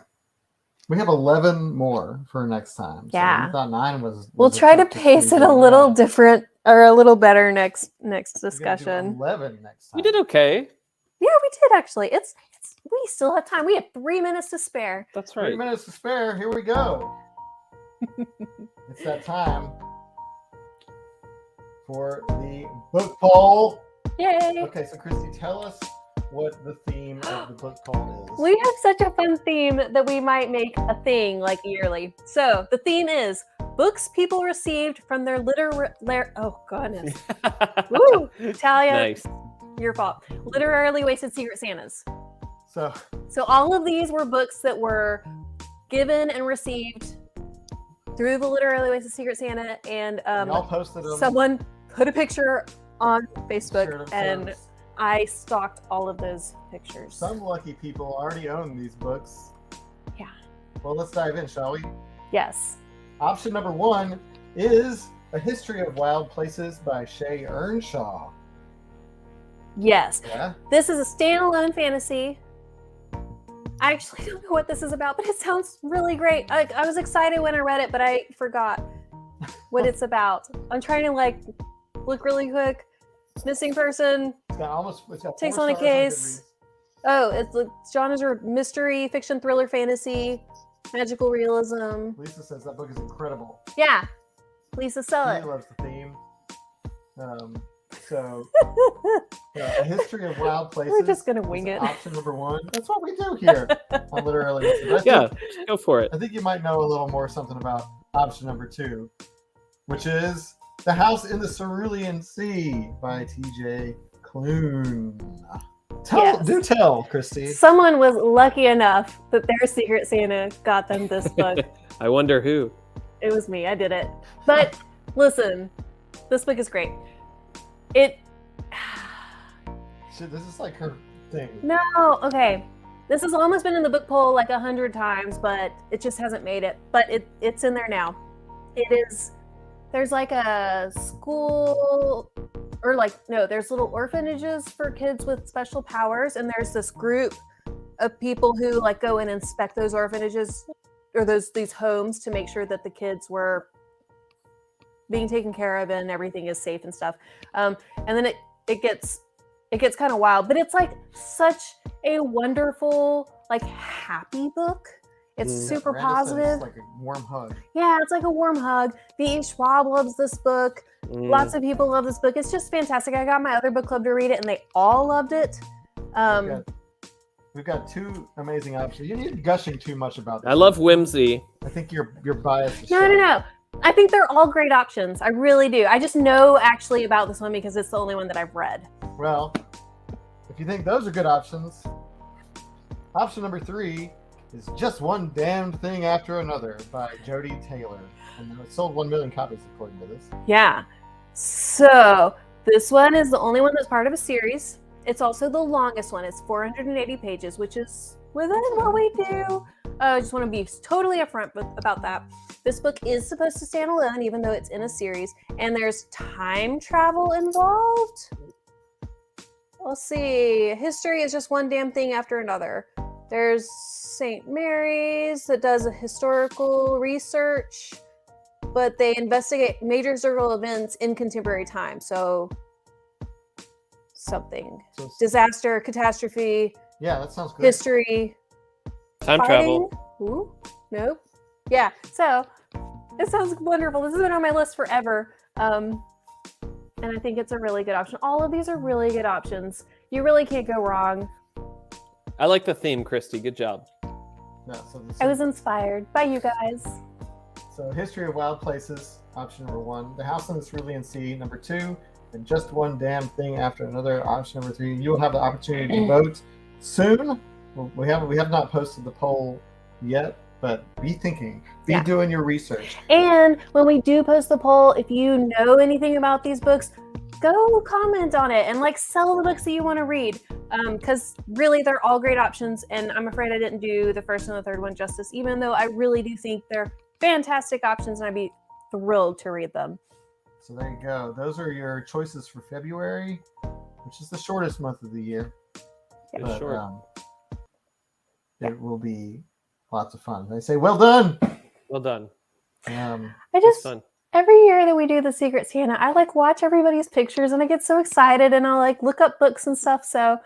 11 more for next time. Yeah. So we thought 9 was we'll try to pace it a little different or a little better next discussion. 11 next time. We did okay. Yeah, we did actually. We still have time. We have 3 minutes to spare. That's right. 3 minutes to spare. Here we go. It's that time for the book poll. Yay! Okay, so Christy, tell us what the theme of the book poll is. We have such a fun theme that we might make a thing like yearly. So the theme is books people received from their oh goodness. Woo! Talia, Nice. Your fault. Literarily wasted Secret Santas. So all of these were books that were given and received through the Literarily Wasted Secret Santa, and y'all posted them. someone put a picture on Facebook, and I stalked all of those pictures. Some lucky people already own these books. Yeah. Well, let's dive in, shall we? Yes. Option number 1 is A History of Wild Places by Shay Earnshaw. Yes. Yeah. This is a standalone fantasy. I actually don't know what this is about, but it sounds really great. I was excited when I read it, but I forgot what it's about. I'm trying to look really quick. Missing person. It's got takes 4 on a stars case. Oh, it's the genres are mystery, fiction, thriller, fantasy, magical realism. Lisa says that book is incredible. Yeah. Lisa, sell She it. loves the theme. A History of Wild Places. We're just gonna wing it. Option number 1. That's what we do here on Literally. Go for it. I think you might know a little more something about option number 2, which is The House in the Cerulean Sea by T.J. Klune. Do tell, Christy. Someone was lucky enough that their Secret Santa got them this book. I wonder who. It was me. I did it. But listen, this book is great. This is like her thing. No, okay. This has almost been in the book poll 100 times, but it just hasn't made it. But it's in there now. There's a school, or there's little orphanages for kids with special powers, and there's this group of people who go and inspect those orphanages or these homes to make sure that the kids were being taken care of and everything is safe and stuff. And then it gets kind of wild, but it's such a wonderful, happy book. It's super positive. It's like a warm hug. Yeah, it's like a warm hug. B.E. Schwab loves this book. Lots of people love this book. It's just fantastic. I got my other book club to read it, and they all loved it. We've got 2 amazing options. You need gushing too much about this. I love whimsy. I think you're biased. No. I think they're all great options. I really do. I just know actually about this one because it's the only one that I've read. Well, if you think those are good options, option number 3 is Just One Damned Thing After Another by Jodi Taylor. And it sold 1 million copies according to this. Yeah. So this one is the only one that's part of a series. It's also the longest one. It's 480 pages, which is within what we do. I just want to be totally upfront about that. This book is supposed to stand alone, even though it's in a series, and there's time travel involved. Let's see. History is just one damn thing after another. There's St. Mary's that does a historical research, but they investigate major historical events in contemporary time. So something. So, Disaster, catastrophe, yeah, that sounds great. history, Time fighting. travel. Ooh, nope. Yeah, so it sounds wonderful. This has been on my list forever. And I think it's a really good option. All of these are really good options. You really can't go wrong. I like the theme, Christy. Good job. Yeah, so I was inspired by you guys. So History of Wild Places, option number 1. The House on the Cerulean Sea, number 2. And Just One Damn Thing after another, option number 3. You will have the opportunity to vote soon. We have not posted the poll yet, but be thinking, be doing your research. And when we do post the poll, if you know anything about these books, go comment on it and like sell the books that you want to read. Because really they're all great options, and I'm afraid I didn't do the first and the third one justice, even though I really do think they're fantastic options and I'd be thrilled to read them. So there you go. Those are your choices for February, which is the shortest month of the year. It's But, short. it will be lots of fun. They say, well done. Well done. I It's just fun. every year that we do the Secret Santa, I like watch everybody's pictures and I get so excited and I'll like look up books and stuff. So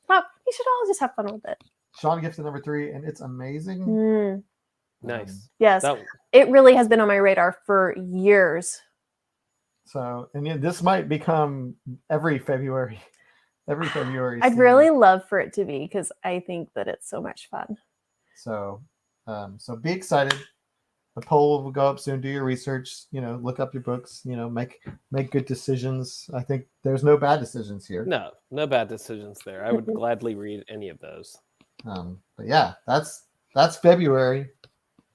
you should all just have fun with it. Sean gifted number 3, and it's amazing. Nice. Yes, That, it really has been on my radar for years. So, and yeah, this might become every February. I'd scene. really love for it to be, because I think that it's so much fun. So, so be excited. The poll will go up soon. Do your research. Look up your books. Make good decisions. I think there's no bad decisions here. no bad decisions there. I would gladly read any of those. But yeah, that's February.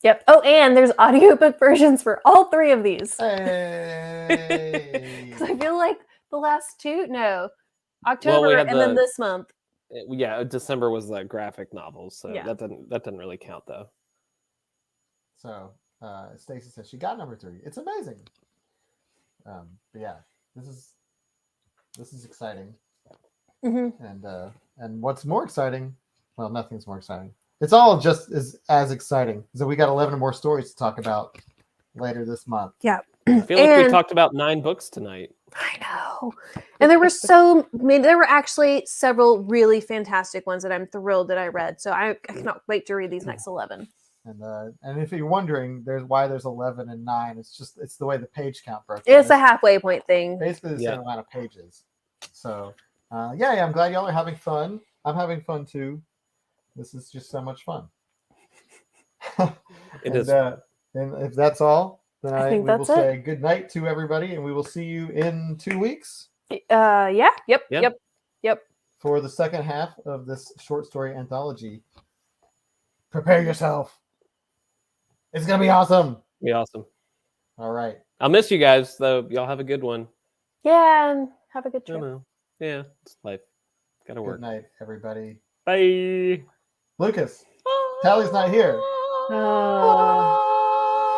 Yep. Oh, and there's audiobook versions for all 3 of these. Hey. Because I feel like the last 2, October, and then this month. Yeah, December was the graphic novels, so Yeah. that doesn't really count though. So Stacy says she got number 3. It's amazing. But yeah, this is exciting. And what's more exciting? Well, nothing's more exciting. It's all just as exciting. So we got 11 more stories to talk about later this month. Yeah. I feel like we talked about 9 books tonight. I know. And there were actually several really fantastic ones that I'm thrilled that I read. So I cannot wait to read these next 11. And if you're wondering, there's 11 and 9. It's the way the page count broke. It's a halfway point thing. Basically the same amount of pages. So yeah, I'm glad y'all are having fun. I'm having fun too. This is just so much fun. It is. And if that's all, then we will that's say good night to everybody, and we will see you in 2 weeks. Yeah. Yep. For the second half of this short story anthology. Prepare yourself. It's gonna be awesome. Be awesome. All right. I'll miss you guys though. Y'all have a good one. Yeah, and have a good I trip. know. Yeah, it's life. Gotta work. Good night, everybody. Bye. Lucas, Tally's not here.